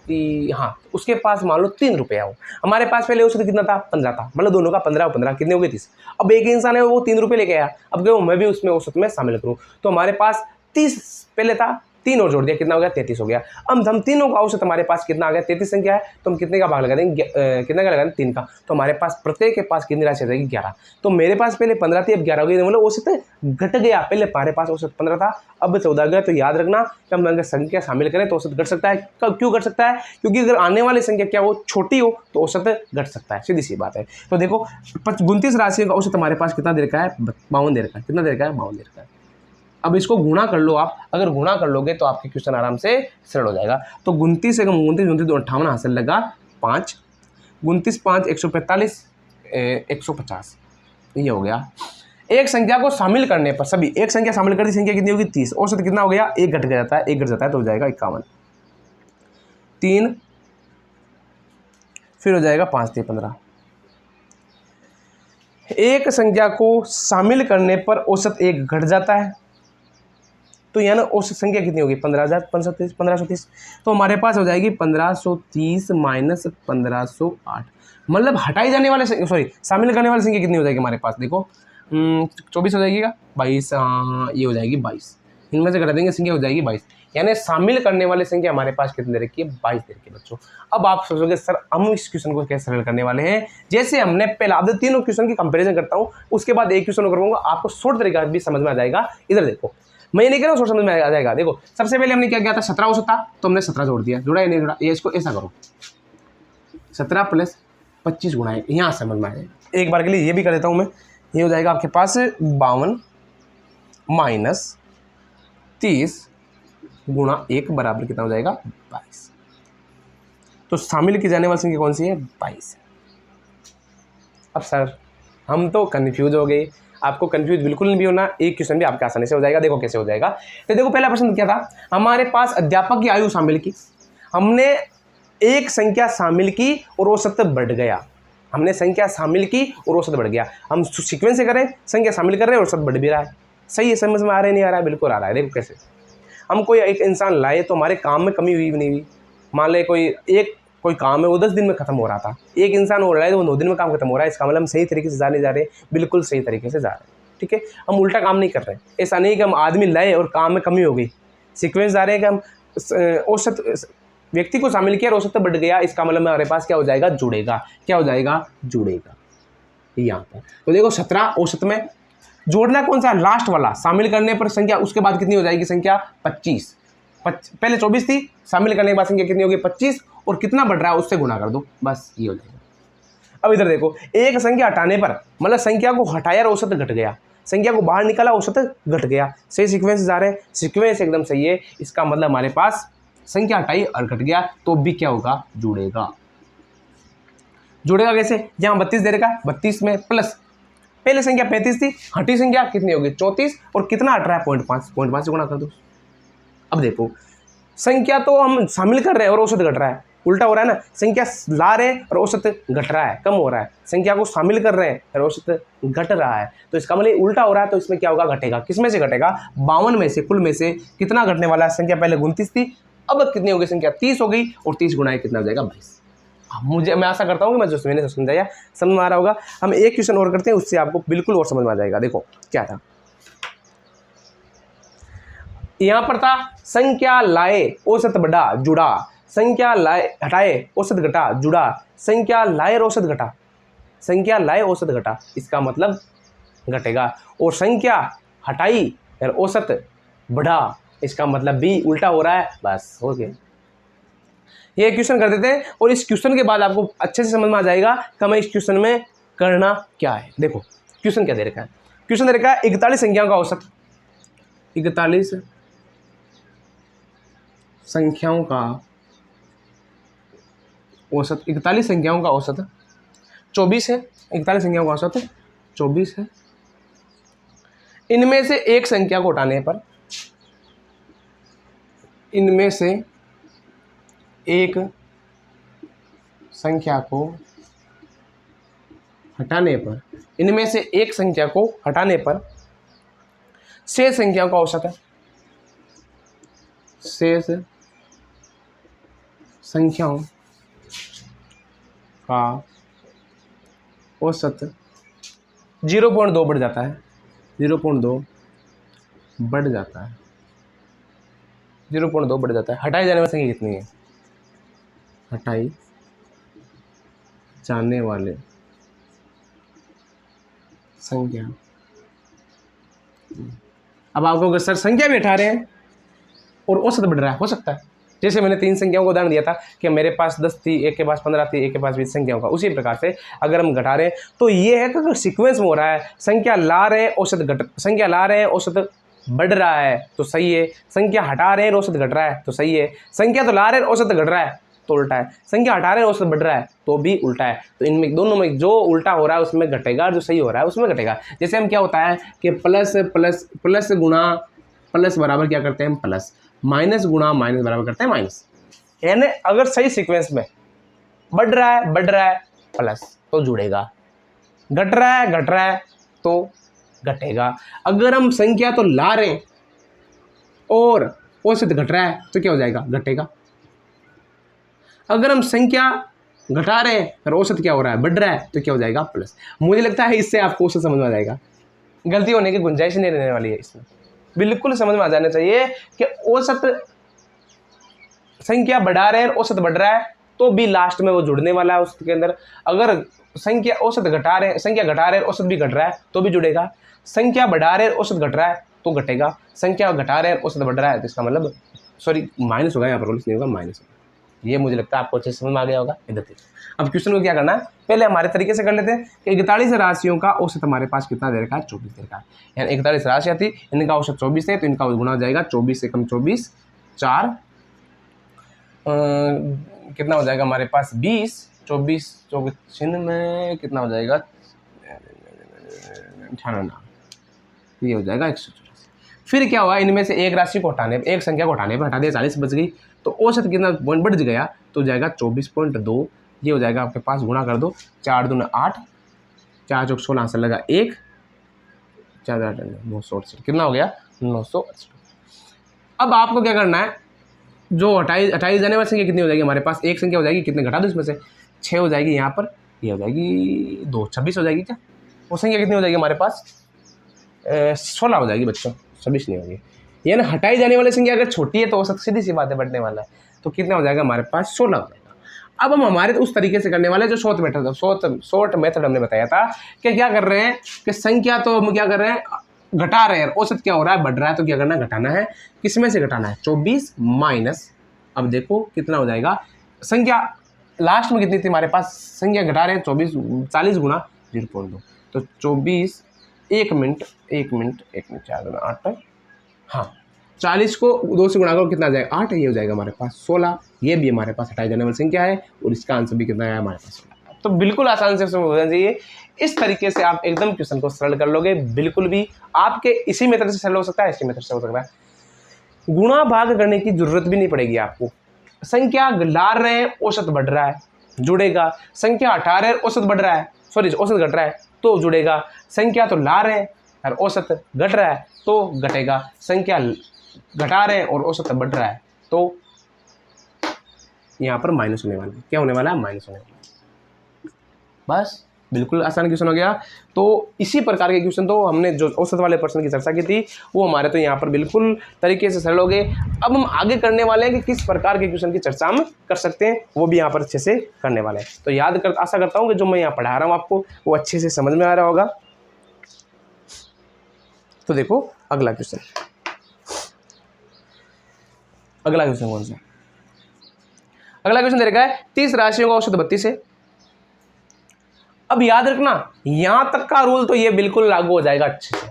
कि हाँ उसके पास मान लो 3 रुपया हो, हमारे पास पहले औसत कितना था 15 था, मतलब दोनों का 15 और 15 कितने हो गए 30। अब एक इंसान है वो 3 रुपये लेके आया, अब क्यों मैं भी उसमें औसत में शामिल करूँ, तो हमारे पास 30 पहले था, 3 और जोड़ दिया कितना हो गया 33 हो गया। अब हम तीनों का औसत हमारे पास कितना आ गया 33 संख्या है, तो हम कितने का भाग लगा देंगे, कितने का लगा देंगे 3 का, तो हमारे पास प्रत्येक के पास कितनी राशि आ जाएगी 11। तो मेरे पास पहले 15 थी अब 11 हो गई, मतलब औसत घट गया। पहले हमारे पास औसत 15 था अब 14 गया। तो याद रखना कि हम अगर संख्या शामिल करें तो औसत घट सकता है। क्यों घट सकता है? क्योंकि अगर आने वाली संख्या क्या हो छोटी हो तो औसत घट सकता है, सीधी सी बात है। तो देखो 29 राशि का औसत हमारे पास कितना दे रखा है 52 दे रखा है, कितना दे रखा है 52 दे रखा है। अब इसको गुणा कर लो आप, अगर गुणा कर लोगे तो आपके क्वेश्चन आराम से सरल हो जाएगा। तो 29 एकम 29 तो 58 हासिल लगा 5, 29 5 145 150 ये हो गया। एक संख्या को शामिल करने पर सभी, एक संख्या शामिल करती संख्या कितनी होगी 30, औसत कितना हो गया 1 घट जाता है, 1 घट जाता है तो हो जाएगा 51, 3 फिर हो जाएगा 5 3 15। एक संख्या को शामिल करने पर औसत 1 घट जाता है, तो यहाँ ना औसत संख्या कितनी होगी 1530, तो हमारे पास हो जाएगी 1530 माइनस 1508, मतलब हटाई जाने वाले शामिल करने वाली संख्या कितनी हो जाएगी हमारे पास, देखो 24 हो जाएगी, 22 ये हो जाएगी 22, इनमें से घटा देंगे संख्या हो जाएगी 22, यानी शामिल करने वाली संख्या हमारे पास कितनी दे रखी है 22 दे रखी है बच्चों। अब आप सोचोगे सर हम इस क्वेश्चन को कैसे सरल करने वाले हैं, जैसे हमने पहले आप तीनों क्वेश्चन की कंपैरिजन करता हूँ, उसके बाद एक क्वेश्चन करूँगा, आपको शॉर्ट तरीका भी समझ में आ जाएगा। इधर देखो, मैं ये नहीं कह रहा हूँ शॉर्ट समझ में आ जाएगा। देखो सबसे पहले हमने क्या किया था 17 औसत था तो हमने 17 जोड़ दिया, जुड़ा या नहीं जुड़ा, ये इसको ऐसा करो 17 प्लस 25 गुणा है, यहाँ समझ में आ जाएगा। एक बार के लिए ये भी कर देता हूँ मैं, ये हो जाएगा आपके पास 52 माइनस 30 गुणा 1 बराबर कितना हो जाएगा 22। तो शामिल की जाने वाली संख्या कौन सी है 22। अब सर हम तो कन्फ्यूज हो गए, आपको कंफ्यूज बिल्कुल नहीं भी होना, एक क्वेश्चन भी आपके आसानी से हो जाएगा। देखो कैसे हो जाएगा, तो देखो पहला प्रश्न क्या था, हमारे पास अध्यापक की आयु शामिल की, हमने एक संख्या शामिल की और औसत बढ़ गया, हमने संख्या शामिल की और औसत बढ़ गया। हम सीक्वेंस से करें, संख्या शामिल कर रहे हैं औसत बढ़ भी रहा है, सही है, समझ में आ रहा है नहीं आ रहा है, बिल्कुल आ रहा है। देखो कैसे, हम कोई एक इंसान लाए तो हमारे काम में कमी हुई नहीं हुई, मान ले कोई काम है वो 10 दिन में खत्म हो रहा था, एक इंसान हो रहा है तो वो 9 दिन में काम खत्म हो रहा है, इसका मतलब हम सही तरीके से जा नहीं जा रहे, बिल्कुल सही तरीके से जा रहे हैं, ठीक है। हम उल्टा काम नहीं कर रहे, ऐसा नहीं कि हम आदमी लाए और काम में कमी हो गई, सीक्वेंस जा रहे हैं कि हम औसत व्यक्ति को शामिल किया और औसत बढ़ गया, इसका मतलब हमारे पास क्या हो जाएगा जुड़ेगा, क्या हो जाएगा जुड़ेगा यहाँ पर। तो देखो 17 औसत में जोड़ना कौन सा, लास्ट वाला, शामिल करने पर संख्या उसके बाद कितनी हो जाएगी संख्या 25। पहले 24 थी, शामिल करने के बाद संख्या कितनी होगी 25, और कितना बढ़ रहा है उससे गुणा कर दो, बस ये हो जाएगा। अब इधर देखो, एक संख्या हटाने पर मतलब संख्या को हटाया और औसत घट गया, संख्या को बाहर निकाला औसत घट गया, सही सीक्वेंस जा रहे हैं, सीक्वेंस एकदम सही है। इसका मतलब हमारे पास संख्या हटाई और घट गया तो भी क्या होगा, जुड़ेगा। जुड़ेगा कैसे, यहाँ 32 दे रखा है, 32 में प्लस पहले संख्या 35 थी, हटी संख्या कितनी होगी 34, और कितना हट रहा है 0.5, 0.5 से गुणा कर दो। अब देखो संख्या तो हम शामिल कर रहे हैं और औसत घट रहा है, उल्टा हो रहा है ना, संख्या ला रहे हैं और औसत घट रहा है, कम हो रहा है, संख्या को शामिल कर रहे हैं और औसत घट रहा है, तो इसका मतलब उल्टा हो रहा है। तो इसमें क्या होगा, घटेगा। किस में से घटेगा, 52 में से, कुल में से कितना घटने वाला है, संख्या पहले 29 थी, अब कितनी हो गई संख्या 30 हो गई, और 30 गुणा कितना हो जाएगा 22। मैं आशा करता हूँ कि मैं जो मैंने समझाया समझ में आ रहा होगा। हम एक क्वेश्चन और करते हैं, उससे आपको बिल्कुल और समझ में आ जाएगा। देखो क्या था, यहां पर था संख्या लाए औसत बढ़ा जुड़ा, संख्या लाए हटाए औसत घटा जुड़ा, संख्या लाए और औसत घटा, संख्या लाए औसत घटा, इसका मतलब घटेगा। और संख्या हटाई और औसत बढ़ा, इसका मतलब भी उल्टा हो रहा है, बस हो गया। ये क्वेश्चन कर देते हैं, और इस क्वेश्चन के बाद आपको अच्छे से समझ में आ जाएगा कि हमें इस क्वेश्चन में करना क्या है। देखो क्वेश्चन क्या दे रखा है, क्वेश्चन दे रखा है 41 संख्याओं का औसत, 41 संख्याओं का औसत, 41 संख्याओं का औसत 24 है, 41 संख्याओं का औसत 24 है। इनमें से एक संख्या को हटाने पर, इनमें से एक संख्या को हटाने पर, इनमें से एक संख्या को हटाने पर शेष संख्याओं का औसत है, शेष संख्याओं का औसत 0.2 बढ़ जाता है, 0.2 बढ़ जाता है, 0.2 बढ़ जाता है। हटाई जाने वाली संख्या कितनी है, हटाई जाने वाले संख्या, अब आपको अगर सर संख्या भी हटा रहे हैं और औसत बढ़ रहा है, हो सकता है जैसे मैंने 3 संख्याओं को उदाहरण दिया था कि मेरे पास 10 थी, एक के पास 15 थी, एक के पास 20 संख्याओं का, उसी प्रकार से अगर हम घटा रहे हैं तो ये है कि अगर सीक्वेंस में हो रहा है, संख्या ला रहे हैं औसत घट, संख्या ला रहे हैं औसत बढ़ रहा है तो सही है, संख्या हटा रहे हैं औसत घट रहा है तो सही है, संख्या तो ला रहे हैं औसत घट रहा है तो उल्टा है, संख्या हटा रहे हैं औसत बढ़ रहा है तो भी उल्टा है। तो इनमें दोनों में जो उल्टा हो रहा है उसमें घटेगा, जो सही हो रहा है उसमें घटेगा। जैसे हम क्या होता है कि प्लस प्लस प्लस गुणा प्लस बराबर क्या करते हैं हम प्लस, माइनस गुणा माइनस बराबर करते हैं माइनस, यानी अगर सही सीक्वेंस में बढ़ रहा है प्लस तो जुड़ेगा, घट रहा है तो घटेगा। अगर हम संख्या तो ला रहे हैं और औसत घट रहा है तो क्या हो जाएगा, घटेगा। अगर हम संख्या घटा रहे हैं और औसत क्या हो रहा है, बढ़ रहा है तो क्या हो जाएगा, प्लस। मुझे लगता है इससे आपको औसत समझ में आ जाएगा, गलती होने की गुंजाइश नहीं रहने वाली है इसमें, बिल्कुल समझ में आ जाना चाहिए कि औसत संख्या बढ़ा रहे हैं औसत बढ़ रहा है तो भी लास्ट में वो जुड़ने वाला है उसके अंदर। अगर संख्या औसत घटा रहे हैं, संख्या घटा रहे हैं औसत भी घट रहा है तो भी जुड़ेगा, संख्या बढ़ा रहे हैं औसत घट रहा है तो घटेगा, संख्या घटा रहे हैं औसत बढ़ रहा है तो इसका मतलब सॉरी माइनस होगा, यहाँ पर नहीं होगा माइनस होगा। ये मुझे लगता है आपको अच्छे समझ में आ गया होगा। इधर अब क्वेश्चन को क्या करना है, पहले हमारे तरीके से कर लेते हैं कि 41 राशियों का औसत हमारे पास कितना दे रखा है, 24 दे रखा है। यानी 41 राशियाँ थी, इनका औसत 24 है तो इनका गुणा हो जाएगा 24 से कम 24, 4 कितना हो जाएगा हमारे पास 20, 24 24 में कितना हो जाएगा 98, ये हो जाएगा 184। फिर क्या हुआ, इनमें से एक राशि को हटाने, एक संख्या को हटाने पर हटा दिया 40 बच गई तो औसत कितना पॉइंट बढ़ गया तो जाएगा 24.2, ये हो जाएगा आपके पास, गुणा कर दो 4 दूनी 8, 4 चौक 16 से लगा 1, 4 8 968, कितना हो गया 968। अब आपको क्या करना है, जो हटाई जाने वाली संख्या कितनी हो जाएगी हमारे पास, एक संख्या हो जाएगी, कितने घटा दो इसमें से 6 हो जाएगी, यहाँ पर ये हो जाएगी 2 26 हो जाएगी। क्या वो संख्या कितनी हो जाएगी हमारे पास 16 हो जाएगी बच्चों, 26 नहीं होगी। यानी हटाई जाने वाली संख्या अगर छोटी है तो औसत सीधी सी बात है बढ़ने वाला है, तो कितना हो जाएगा हमारे पास 16 हो जाएगा। अब हम हमारे उस तरीके से करने वाले जो शॉर्ट मेथड हमने बताया था कि क्या कर रहे हैं कि संख्या तो हम क्या कर रहे हैं घटा रहे हैं, औसत क्या हो रहा है बढ़ रहा है, तो क्या करना है घटाना है। किसमें से घटाना है 24 माइनस, अब देखो कितना हो जाएगा, संख्या लास्ट में कितनी थी हमारे पास, संख्या घटा रहे हैं 24 40 गुना 0.2, तो 24 1 मिनट 4 गुना 8, हाँ 40 को 2 से गुणा करो कितना आ जाएगा 8, ये हो जाएगा हमारे पास 16, ये भी हमारे पास हटाई जाने वाली संख्या है और इसका आंसर भी कितना है हमारे पास 16। तो बिल्कुल आसान से हो जाना चाहिए। इस तरीके से आप एकदम क्वेश्चन को सरल कर लोगे, बिल्कुल भी आपके इसी मेथड से सरल हो सकता है, इसी मेथड से हो सकता है। गुणा भाग करने की जरूरत भी नहीं पड़ेगी आपको। संख्या ला रहे हैं औसत बढ़ रहा है जुड़ेगा, संख्या हटा रहे हैं औसत बढ़ रहा है, सॉरी औसत घट रहा है तो जुड़ेगा, संख्या तो ला रहे हैं और औसत घट रहा है तो घटेगा, संख्या घटा रहे हैं और औसत बढ़ रहा है तो यहाँ पर माइनस होने वाला है। क्या होने वाला है माइनस होने वाला है। बस बिल्कुल आसान क्वेश्चन हो गया। तो इसी प्रकार के क्वेश्चन तो हमने जो औसत वाले प्रश्न की चर्चा की थी वो हमारे तो यहाँ पर बिल्कुल तरीके से सरल हो गए। अब हम आगे करने वाले हैं कि किस प्रकार के क्वेश्चन की चर्चा हम कर सकते हैं, वो भी यहाँ पर अच्छे से करने वाले हैं। तो आशा करता हूँ कि जो मैं यहाँ पढ़ा रहा हूँ आपको वो अच्छे से समझ में आ रहा होगा। तो देखो अगला क्वेश्चन कौन सा, अगला क्वेश्चन दे रखा है 30 राशियों का औसत 32 है। अब याद रखना यहां तक का रूल तो ये बिल्कुल लागू हो जाएगा अच्छे से,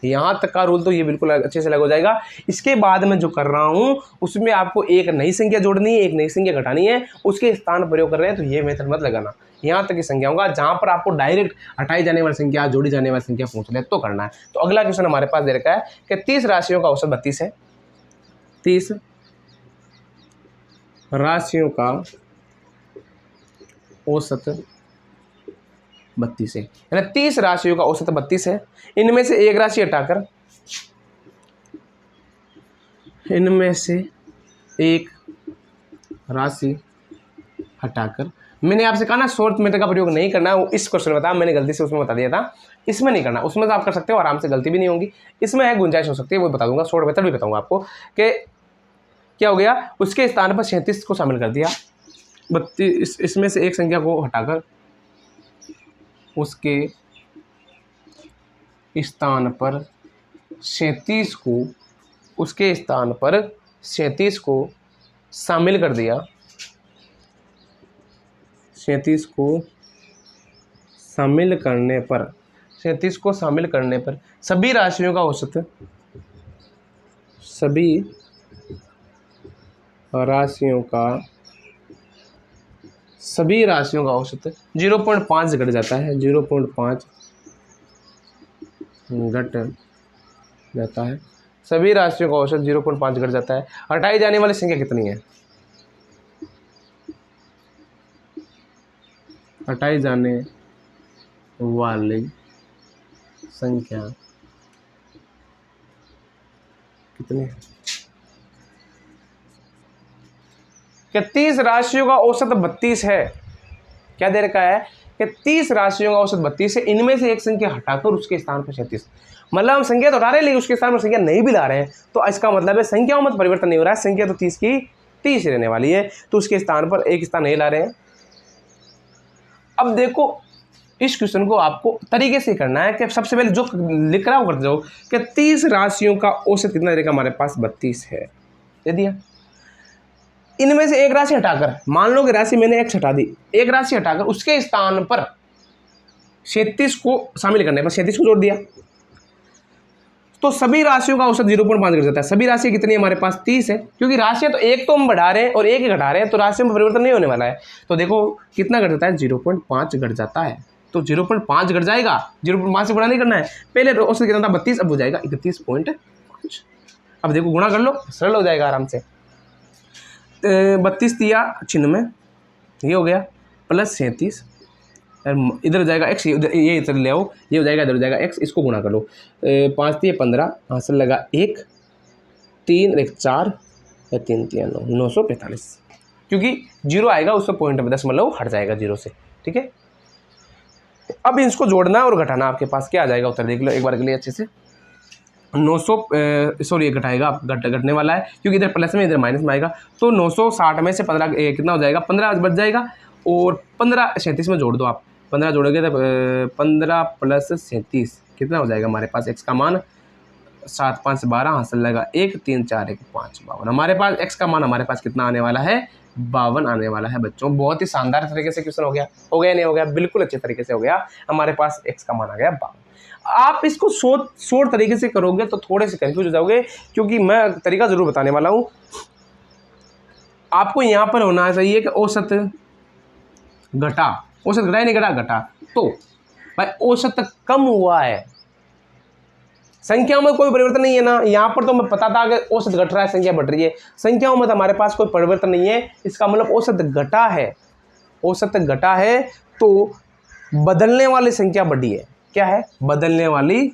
यहां तक का रूल तो ये बिल्कुल अच्छे से लागू हो जाएगा। इसके बाद मैं जो कर रहा हूं उसमें आपको एक नई संख्या जोड़नी है, एक नई संख्या घटानी है, उसके स्थान प्रयोग कर रहे हैं, तो ये मेथड मत लगाना। यहां तक की संख्या होगा जहां पर आपको डायरेक्ट हटाई जाने वाली संख्या जोड़ी जाने वाली संख्या पूछ ले तो करना है। तो अगला क्वेश्चन हमारे पास दे रखा है कि 30 राशियों का औसत 32 है। 30 राशियों का औसत 32 है, यानी 30 राशियों का औसत 32 है। इनमें से एक राशि हटाकर, इनमें से एक राशि हटाकर, मैंने आपसे कहा ना शॉर्ट मेथड का प्रयोग नहीं करना, इस क्वेश्चन में बताया मैंने गलती से उसमें बता दिया था, इसमें नहीं करना। उसमें तो आप कर सकते हो आराम से, गलती भी नहीं होगी। इसमें है गुंजाइश हो सकती है, वो बता दूंगा, शॉर्ट मेथड भी बताऊंगा आपको कि क्या हो गया। उसके स्थान पर 37 को शामिल कर दिया, 32 इसमें से एक संख्या को हटाकर उसके स्थान पर 37 को, उसके स्थान पर 37 को शामिल कर दिया, 37 को शामिल करने पर, 37 को शामिल करने पर सभी राशियों का औसत, सभी राशियों का औसत 0.5 घट जाता है, 0.5 घट जाता है। सभी राशियों का औसत 0.5 घट जाता है। हटाई जाने वाली संख्या कितनी है, हटाई जाने वाली संख्या कितनी है। 30 राशियों का औसत 32 है। क्या दे रखा है कि 30 राशियों का औसत 32 है, इनमें से एक संख्या हटाकर उसके स्थान पर 37, मतलब हम संख्या तो हटा रहे हैं लेकिन उसके स्थान पर संख्या नहीं भी ला रहे हैं, तो इसका मतलब है संख्याओं में परिवर्तन नहीं हो रहा है, संख्या तो 30 की 30 रहने वाली है, तो उसके स्थान पर एक स्थान नहीं ला रहे हैं। अब देखो इस क्वेश्चन को आपको तरीके से करना है कि सबसे पहले जो लिख रहा हूं करते जाओ कि 30 राशियों का औसत कितना दे रखा हमारे पास 32 है, दे दिया। इनमें से एक राशि हटाकर, मान लो कि राशि मैंने x हटा दी, एक राशि हटाकर उसके स्थान पर 37 को शामिल करने पर 37 को जोड़ दिया, तो सभी राशियों का औसत 0.5 घट जाता है। सभी राशि कितनी है हमारे पास 30 है, क्योंकि राशियां तो एक तो हम बढ़ा रहे हैं और एक ही घटा रहे हैं, तो राशियों में परिवर्तन नहीं होने वाला है। तो देखो कितना घट जाता है 0.5 घट जाता है, तो 0.5 घट जाएगा, 0.5 से गुणा नहीं करना है, पहले औसत कितना था 32, अब हो जाएगा 31.5। अब देखो गुणा कर लो, सरल हो जाएगा आराम से। 32 दिया 96, ये हो गया, प्लस 37, इधर हो जाएगा x, ये इधर ले आओ, ये हो जाएगा, इधर हो जाएगा x, इसको गुणा कर लो। 5 दिए 15, हासिल लगा 1, 3 1 4, 3 3 9, 945, क्योंकि जीरो आएगा उससे पॉइंट में 10 हट जाएगा जीरो से, ठीक है। अब इसको जोड़ना और घटाना, आपके पास क्या आ जाएगा उत्तर देख लो एक बार के लिए अच्छे से। 900 सॉरी घटाएगा, घटने वाला है क्योंकि इधर प्लस में इधर माइनस में आएगा। तो 960 में से 15 कितना हो जाएगा, 15 बच जाएगा। और 15 37 में जोड़ दो आप, 15 जोड़ोगे तो 15 प्लस 37 कितना हो जाएगा हमारे पास, एक्स का मान 7 5 12 हासिल लगेगा 1 3 4 1 5 52। हमारे पास एक्स का मान हमारे पास कितना आने वाला है, 52 आने वाला है बच्चों। बहुत ही शानदार तरीके से क्वेश्चन हो गया नहीं हो गया, बिल्कुल अच्छे तरीके से हो गया। हमारे पास एक्स का मान आ गया 52। आप इसको सोच तरीके से करोगे तो थोड़े से कंफ्यूज हो जाओगे, क्योंकि मैं तरीका जरूर बताने वाला हूं। आपको यहां पर होना चाहिए कि औसत घटा, औसत घटा नहीं घटा, तो भाई औसत कम हुआ है, संख्याओं में कोई परिवर्तन नहीं है ना। यहाँ पर तो मैं पता था कि औसत घट रहा है, संख्या बढ़ रही है, संख्याओं में तो हमारे पास कोई परिवर्तन नहीं है। इसका मतलब औसत घटा है, औसत घटा है तो बदलने वाली संख्या बढ़ी है। क्या है, बदलने वाली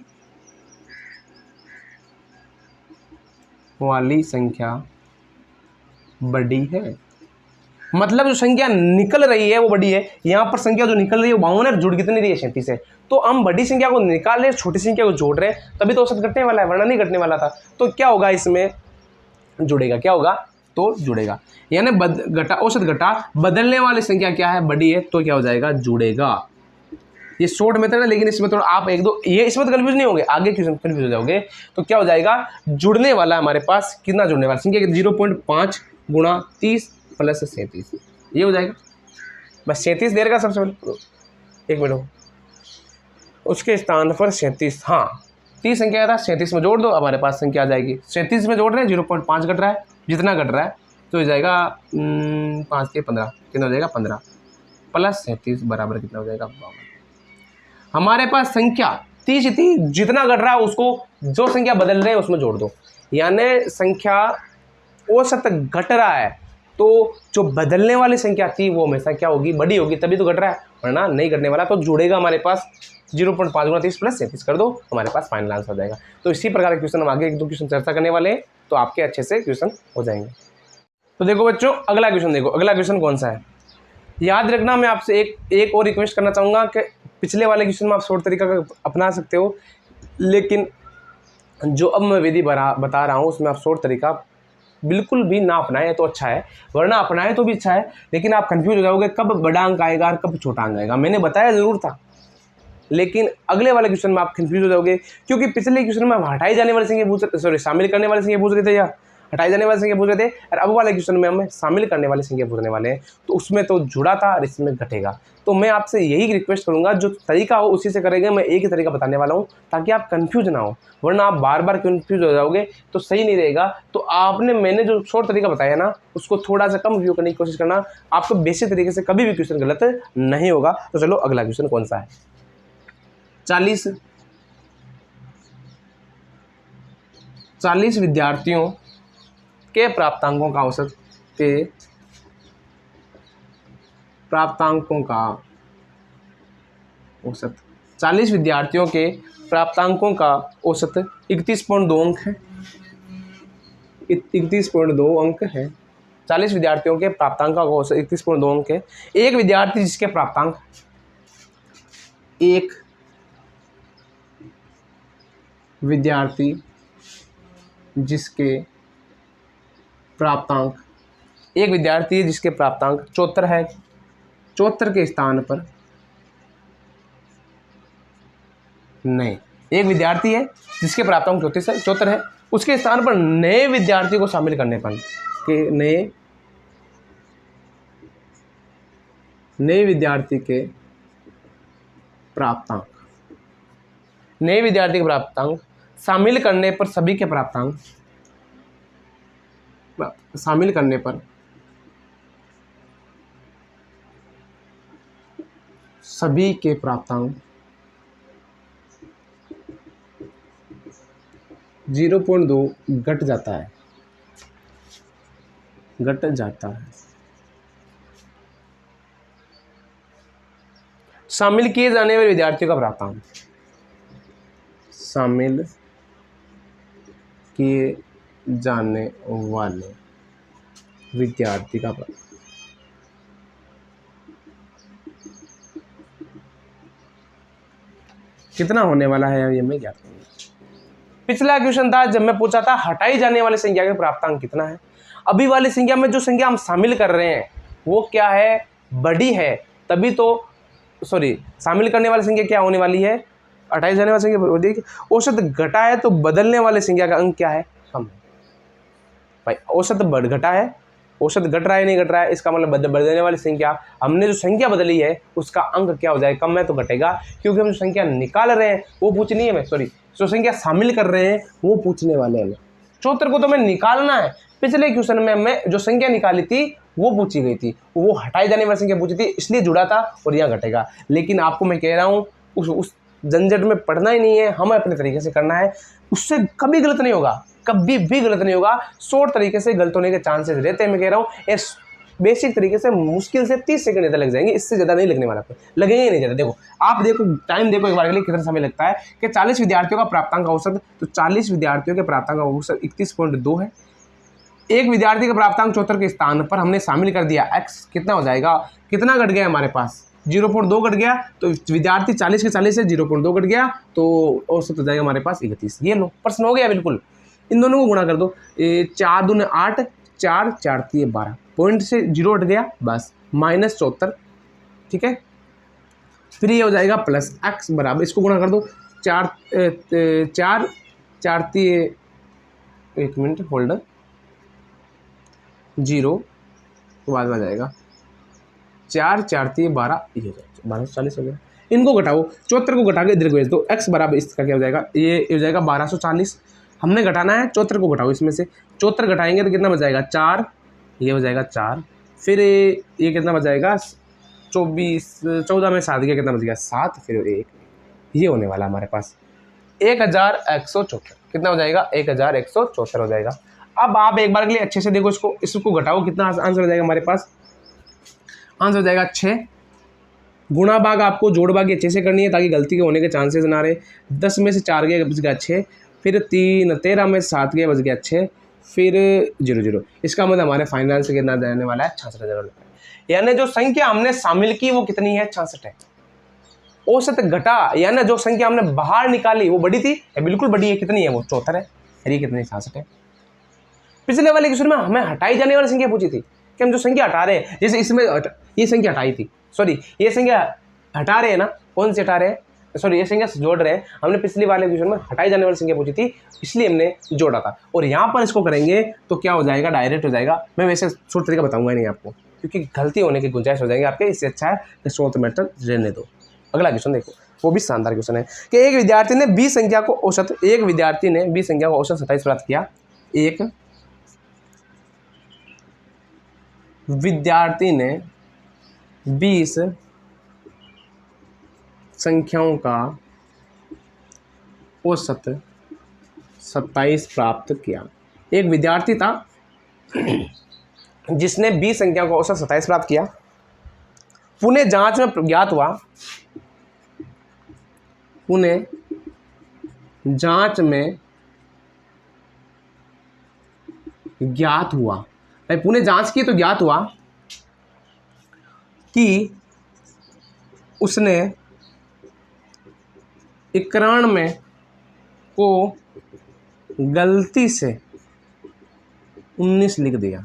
संख्या बढ़ी है, मतलब जो संख्या निकल रही है वो बड़ी है। यहाँ पर संख्या जो निकल रही है वो 52 है, जुड़ कितनी रही है 37 है। तो हम बड़ी संख्या को निकाल रहे, छोटी संख्या को जोड़ रहे हैं, तभी तो औसत घटने वाला है, वरना नहीं घटने वाला था। तो क्या होगा, इसमें जुड़ेगा, क्या होगा, तो जुड़ेगा। यानी घटा, औसत घटा, बदलने वाली संख्या क्या है, बड़ी है, तो क्या हो जाएगा, जुड़ेगा। ये शॉर्ट मेथड है, लेकिन इसमें थोड़ा आप एक दो ये इसमें तो कंफ्यूज नहीं होंगे, आगे क्वेश्चन कंफ्यूज हो जाओगे। तो क्या हो जाएगा, जुड़ने वाला हमारे पास कितना जुड़ने वाला, संख्या 0.5 गुणा 30 प्लस 37, ये हो जाएगा। बस 37 देर का सबसे पहले 1 मिनट, उसके स्थान पर 37, हाँ 30 संख्या था, 37 में जोड़ दो, हमारे पास संख्या आ जाएगी। 37 में जोड़ रहे हैं, 0.5 घट रहा है, जितना घट रहा है तो हो जाएगा 5 के 15, कितना हो जाएगा 15 प्लस 37 बराबर कितना हो जाएगा 52। हमारे पास संख्या 30 थी, जितना घट रहा है उसको जो संख्या बदल रहे हैं उसमें जोड़ दो। यानी संख्या औसत घट रहा है तो जो बदलने वाली संख्या थी वो हमेशा क्या होगी, बड़ी होगी, तभी तो घट रहा है, वरना नहीं घटने वाला। तो जुड़ेगा हमारे पास 0.5 गुणा 30 प्लस 37 कर दो, हमारे पास फाइनल आंसर हो जाएगा। तो इसी प्रकार के क्वेश्चन हम आगे 1 2 क्वेश्चन चर्चा करने वाले हैं, तो आपके अच्छे से क्वेश्चन हो जाएंगे। तो देखो बच्चों, अगला क्वेश्चन देखो, अगला क्वेश्चन कौन सा है, याद रखना। मैं आपसे एक और रिक्वेस्ट करना चाहूँगा कि पिछले वाले क्वेश्चन में आप शॉर्ट तरीका अपना सकते हो, लेकिन जो अब मैं विधि बता रहा हूँ उसमें आप शॉर्ट तरीका बिल्कुल भी ना अपनाएं तो अच्छा है, वरना अपनाएं तो भी अच्छा है, लेकिन आप कंफ्यूज हो जाओगे कब बड़ा अंक आएगा और कब छोटा अंक आएगा। मैंने बताया ज़रूर था, लेकिन अगले वाले क्वेश्चन में आप कंफ्यूज हो जाओगे, क्योंकि पिछले क्वेश्चन में हम हटाई जाने वाली संख्या पूछ रहे, सॉरी शामिल करने वाली संख्या पूछ रहे थे या हटाई जाने वाली संख्या पूछ रहे थे, और अब वाले क्वेश्चन में हमें शामिल करने वाली संख्या पूछने वाले हैं। तो उसमें तो जुड़ा था और इसमें घटेगा। तो मैं आपसे यही रिक्वेस्ट करूंगा, जो तरीका हो उसी से करेंगे। मैं एक ही तरीका बताने वाला हूं ताकि आप कंफ्यूज ना हो, वरना आप बार बार कंफ्यूज हो जाओगे तो सही नहीं रहेगा। तो मैंने जो शॉर्ट तरीका बताया ना, उसको थोड़ा सा कम व्यू करने की कोशिश करना, आपको बेसिक तरीके से कभी भी क्वेश्चन गलत नहीं होगा। तो चलो अगला क्वेश्चन कौन सा है, 40 विद्यार्थियों के प्राप्तांकों का औसत 40 विद्यार्थियों के प्राप्तांकों का औसत 31.2 अंक है, 31.2 अंक है। 40 विद्यार्थियों के प्राप्तांक का औसत 31.2 अंक है। एक विद्यार्थी जिसके प्राप्तांक एक विद्यार्थी जिसके प्राप्तांक 74 है, 74 के स्थान पर नहीं, एक विद्यार्थी है जिसके प्राप्तांक 74 है, उसके स्थान पर नए विद्यार्थी को शामिल करने पर कि नए विद्यार्थी के प्राप्तांक शामिल करने पर सभी के प्राप्तांक शामिल करने पर सभी के प्राप्तांक 0.2 घट जाता है, शामिल किए जाने वाले विद्यार्थियों का प्राप्तांक, शामिल किए जाने वाले विद्यार्थी का प्राप्तांक कितना होने वाला है, ये मैं ज्ञात करूँगा। पिछला क्वेश्चन था जब मैं पूछा था हटाई जाने वाली संख्या का प्राप्तांक कितना है। अभी वाली संख्या में जो संख्या हम शामिल कर रहे हैं वो क्या है, बड़ी है, तभी तो शामिल करने वाली संख्या क्या होने वाली है, हटाई जाने वाली संख्या। देखिए औसत घटा है तो बदलने वाली संख्या का अंक क्या है, कम है। भाई औसत घटा है, औसत घट रहा है नहीं घट रहा है, इसका मतलब बदलने वाली संख्या, हमने जो संख्या बदली है उसका अंक क्या हो जाएगा, कम है तो घटेगा, क्योंकि हम जो संख्या निकाल रहे हैं वो पूछनी है, जो संख्या शामिल कर रहे हैं वो पूछने वाले हैं। 74 को तो मैं निकालना है। पिछले क्वेश्चन में मैं जो संख्या निकाली थी वो पूछी गई थी, वो हटाई जाने वाली संख्या पूछी थी, इसलिए जुड़ा था और यहाँ घटेगा। लेकिन आपको मैं कह रहा हूँ उस झंझट में पढ़ना ही नहीं है, हमें अपने तरीके से करना है, उससे कभी गलत नहीं होगा, कभी भी गलत नहीं होगा। शॉर्ट तरीके से गलत होने के चांसेस रहते हैं। मैं कह रहा हूँ बेसिक तरीके से मुश्किल से 30 सेकंड इधर लग जाएंगे, इससे ज़्यादा नहीं लगने वाला, लगेंगे नहीं ज़्यादा। देखो आप देखो टाइम देखो एक बार के लिए कितना समय लगता है कि 40 विद्यार्थियों का प्राप्तांक औसत, तो 40 विद्यार्थियों के प्राप्तांक औसत 31.2 है। एक विद्यार्थी का प्राप्तांक 74 के स्थान पर हमने शामिल कर दिया, x कितना हो जाएगा, कितना घट गया हमारे पास 0.2 घट गया, तो विद्यार्थी 40 के 40 से 0.2 घट गया, तो औसत हो जाएगा हमारे पास 31। ये लो प्रश्न हो गया बिल्कुल। इन दोनों को गुणा कर दो, 4 दूने 8, 4 4 3 12, पॉइंट से 0 हट गया बस, -74, ठीक है। फिर ये हो जाएगा प्लस x बराबर, इसको गुणा कर दो, 4 4 3, एक मिनट होल्डर, 0 तो बाद में आ जाएगा 4 4 3 12, ये हो जाएगा 1240 हो गया। इनको घटाओ, 74 को घटा के इधर भेज दो, x बराबर इसका क्या हो जाएगा, ये हो जाएगा 1240। हमने घटाना है, 74 को घटाओ इसमें से, 74 घटाएंगे तो कितना बच जाएगा 4, ये हो जाएगा 4, फिर ये कितना बच जाएगा 24, 14 में 7 गया, कितना बच गया 7, फिर 1, ये होने वाला हमारे पास 1174। कितना हो जाएगा 1174 हो जाएगा। अब आप एक बार के लिए अच्छे से देखो इसको घटाओ, कितना आंसर हो जाएगा हमारे पास, आंसर हो जाएगा 6। गुणा भाग आपको जोड़ भाग अच्छे से करनी है ताकि गलती के होने के चांसेस ना रहे। 10 में से 4 गए बच गया 6, फिर 3 13 में 7 गए बच गया 6, फिर 0 0। इसका मतलब हमारे फाइनल से कितना देने वाला है 66,000 रुपये। यानी जो संख्या हमने शामिल की वो कितनी है 66 है। औसत घटा यानी जो संख्या हमने बाहर निकाली वो बड़ी थी, बिल्कुल बड़ी है, कितनी है वो 74 है, ये कितनी 66 है। पिछले वाले क्वेश्चन में हमें हटाई जाने वाली संख्या पूछी थी कि हम जो संख्या हटा रहे हैं, जैसे इसमें ये संख्या हटाई थी, ये संख्या हटा रहे हैं ना, कौन सी हटा रहे हैं, ये संख्या जोड़ रहे हैं। हमने पिछले वाले क्वेश्चन में हटाई जाने वाली संख्या पूछी थी, इसलिए हमने जोड़ा था। और यहाँ पर इसको करेंगे तो क्या हो जाएगा, डायरेक्ट हो जाएगा। मैं वैसे शॉर्ट तरीका बताऊंगा नहीं आपको, क्योंकि गलती होने की गुंजाइश हो जाएगी आपके, इससे अच्छा है कि शॉर्ट मेथड रहने दो। अगला क्वेश्चन देखो, वो भी शानदार क्वेश्चन है कि एक विद्यार्थी ने 20 संख्या को औसत 27 प्राप्त किया। एक विद्यार्थी ने 20 संख्याओं का औसत 27 प्राप्त किया। एक विद्यार्थी था जिसने 20 संख्या को औसत 27 प्राप्त किया। पुनः जांच में ज्ञात हुआ पुनः जांच की तो ज्ञात हुआ कि उसने 91 को गलती से 19 लिख दिया।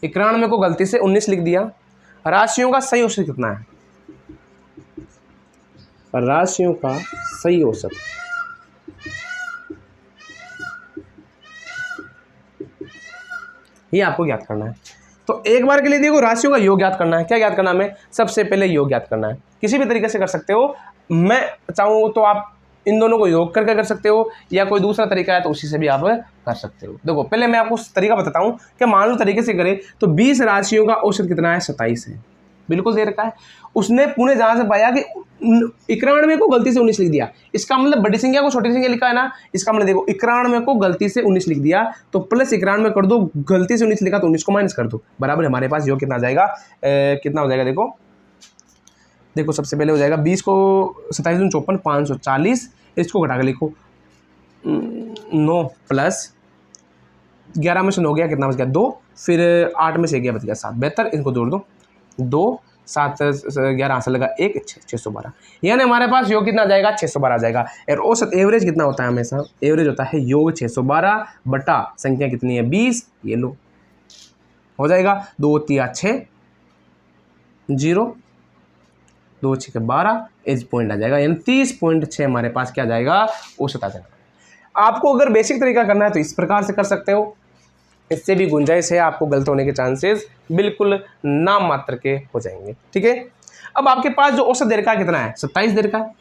91 को गलती से 19 लिख दिया। राशियों का सही औसत कितना है? राशियों का सही औसत ये आपको ज्ञात करना है। तो एक बार के लिए देखो, राशियों का योग ज्ञात करना है। क्या ज्ञात करना है हमें? सबसे पहले योग ज्ञात करना है। किसी भी तरीके से कर सकते हो, मैं चाहूँ तो आप इन दोनों को योग करके कर सकते हो, या कोई दूसरा तरीका है तो उसी से भी आप कर सकते हो। देखो पहले मैं आपको तरीका बताता हूँ कि मान लो तरीके से करें तो 20 राशियों का औसत कितना है? 27 है, बिल्कुल दे रखा है। उसने पुणे जहाँ से पाया कि 91 को गलती से 19 लिख दिया। इसका मतलब बड़ी संख्या को छोटी संख्या लिखा है ना, इसका मतलब देखो 91 को गलती से 19 लिख दिया तो प्लस 91 कर दो, गलती से 19 लिखा तो 19 को माइनस कर दो, बराबर हमारे पास योग कितना आ जाएगा, कितना हो जाएगा देखो सबसे पहले हो जाएगा 20 को 27 दूनी 54, 540। इसको घटा के लिखो 9 प्लस 11 में से 9 गया, कितना बच गया 2, फिर 8 में से 1 गया बच गया 7, बेहतर। इनको जोड़ दो 2 7 11 आंसर लगा 1 612, यानी हमारे पास योग कितना आ जाएगा 612 आ जाएगा। और औसत एवरेज कितना होता है, हमेशा एवरेज होता है योग 612 बटा संख्या कितनी है 20, ये लो हो जाएगा 2 3 6 0 2 6 12 एज पॉइंट आ जाएगा, यानी 30.6 हमारे पास क्या आ जाएगा औसत आ जाएगा। आपको अगर बेसिक तरीका करना है तो इस प्रकार से कर सकते हो, इससे भी गुंजाइश है, आपको गलत होने के चांसेस बिल्कुल नाम मात्र के हो जाएंगे। ठीक है, अब आपके पास जो औसत दे रखा है कितना है 27 दे रखा है,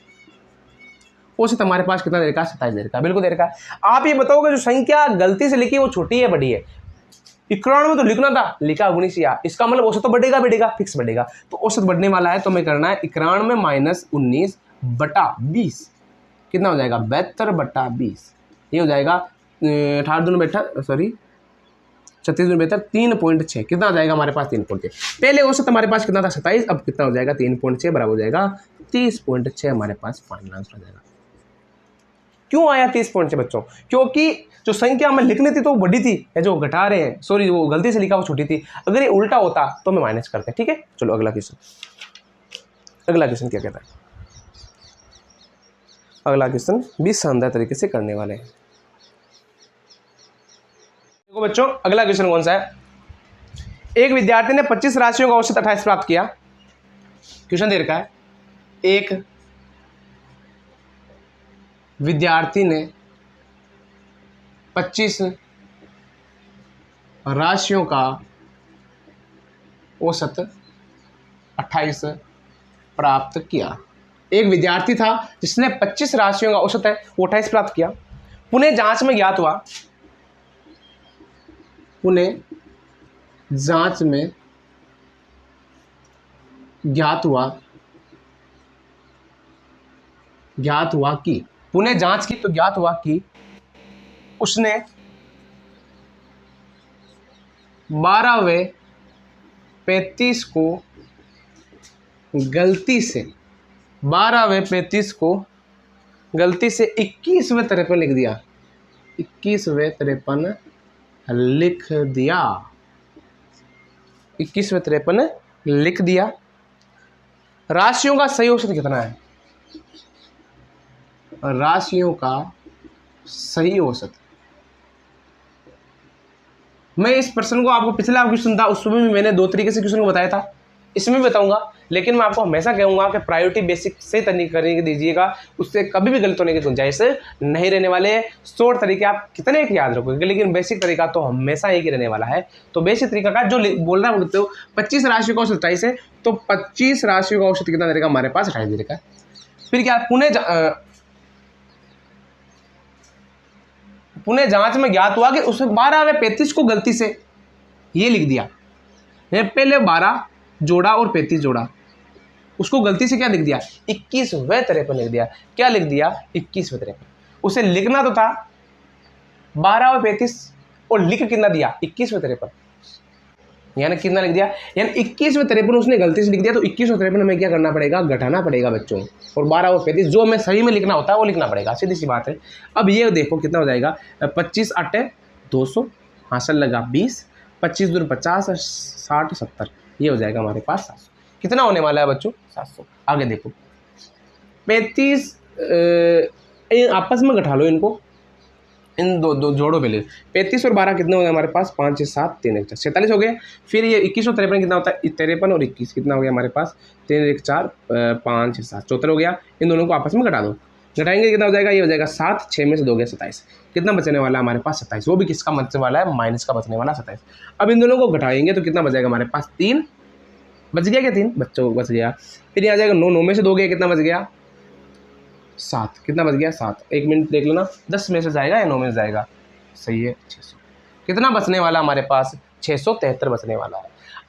औसत हमारे पास कितना दे रखा है 27 दे रखा है, बिल्कुल दे रखा है। आप ये बताओगे जो संख्या गलती से लिखी है वो छोटी है बड़ी है, 91 में तो लिखना था, लिखा 19 या, इसका मतलब औसत तो बढ़ेगा बढ़ेगा फिक्स बढ़ेगा, तो औसत बढ़ने वाला है तो हमें करना है 91 माइनस 19 बटा 20, कितना हो जाएगा 72 बटा 20, ये हो जाएगा 18 दूनी बेहतर सॉरी 36 दूनी बेहतर 3.6, कितना आ जाएगा हमारे पास 3.6। पहले औसत हमारे पास कितना था 27, अब कितना हो जाएगा 3.6 बराबर हो जाएगा 30.6 हमारे पास फाइनल आंसर हो जाएगा। क्यों आया 30.6 बच्चों, क्योंकि जो संख्या हमें लिखनी थी तो वो बड़ी थी, या जो घटा रहे हैं सॉरी वो गलती से लिखा वो छोटी थी, अगर ये उल्टा होता तो हमें माइनस करते। ठीक है, चलो अगला क्वेश्चन, अगला क्वेश्चन क्या कहता है, अगला क्वेश्चन भी शानदार तरीके से करने वाले हैं। देखो बच्चों अगला क्वेश्चन कौन सा है, एक विद्यार्थी ने 25 राशियों का औसत 28 प्राप्त किया। क्वेश्चन दे रखा है एक विद्यार्थी ने 25 राशियों का औसत 28 प्राप्त किया। एक विद्यार्थी था जिसने 25 राशियों का औसत है वो 28 प्राप्त किया। पुनः जांच में ज्ञात हुआ, पुनः जांच में ज्ञात हुआ कि पुनः जांच की तो ज्ञात हुआ कि उसने 12वें 35 को गलती से 12वें 35 को गलती से 21वें 53 लिख दिया, 21वें 53 लिख दिया, 21वें 53 लिख दिया। राशियों का सही औसत कितना है, राशियों का सही औसत, मैं इस प्रश्न को आपको पिछला क्वेश्चन था उसमें भी मैंने 2 तरीके से क्वेश्चन को बताया था, इसमें भी बताऊंगा, लेकिन मैं आपको हमेशा कहूंगा कि प्रायोरिटी बेसिक से तरीके करने के दीजिएगा, उससे कभी भी गलत होने की गुंजाइश नहीं रहने वाले। शॉर्ट तरीके आप कितने एक याद रखोगे, लेकिन बेसिक तरीका तो हमेशा एक ही रहने वाला है। तो बेसिक तरीका का जो बोल रहा बोलते हो 25 राशियों का औसत 28 है, तो 25 राशियों का औसत कितना देगा हमारे पास 28 देगा। फिर क्या पुनः जांच में ज्ञात हुआ कि उसमें 12वें 35 को गलती से ये लिख दिया, पहले 12 जोड़ा और 35 जोड़ा, उसको गलती से क्या लिख दिया 21वें 53 लिख दिया। क्या लिख दिया 21वें 53, उसे लिखना तो था 12वें 35 और लिख कितना दिया 21वें 53, यानी कितना लिख दिया, यानी 21वें 53 उसने गलती से लिख दिया, तो 21वें 53 हमें क्या करना पड़ेगा घटाना पड़ेगा बच्चों, और 12 और 35 जो हमें सही में लिखना होता है वो लिखना पड़ेगा, सीधी सी बात है। अब ये देखो कितना हो जाएगा 25 8 200 हासिल लगा 20, 25 दूर 50 60 70, ये हो जाएगा हमारे पास 700। कितना होने वाला है बच्चों 700। आगे देखो 35 आपस में घटा लो इनको, इन दो जोड़ो पहले, 35 और 12 कितने हो गए हमारे पास 5 7 3 1 4 47 हो गए। फिर ये 21 और 53 कितना होता है 53 और 21 कितना हो गया हमारे पास 3 1 4 5 7 74 हो गया। इन दोनों को आपस में घटा दो, घटाएंगे कितना हो जाएगा, ये हो जाएगा 7, 6 में से 2 गया 27, कितना बचने वाला है हमारे पास 27, वो भी किसका बचने वाला है माइनस का बचने वाला 27। अब इन दोनों को घटाएंगे तो कितना बच जाएगा हमारे पास 3 बच गया, क्या 3 बच्चों बच गया। फिर यहाँ जाएगा 9 में से 2 गया, कितना बच गया 7, कितना बच गया 7, 1 मिनट देख लेना 10 में से जाएगा या 9 में से जाएगा, सही है 600। कितना बचने वाला हमारे पास 673 बचने वाला है।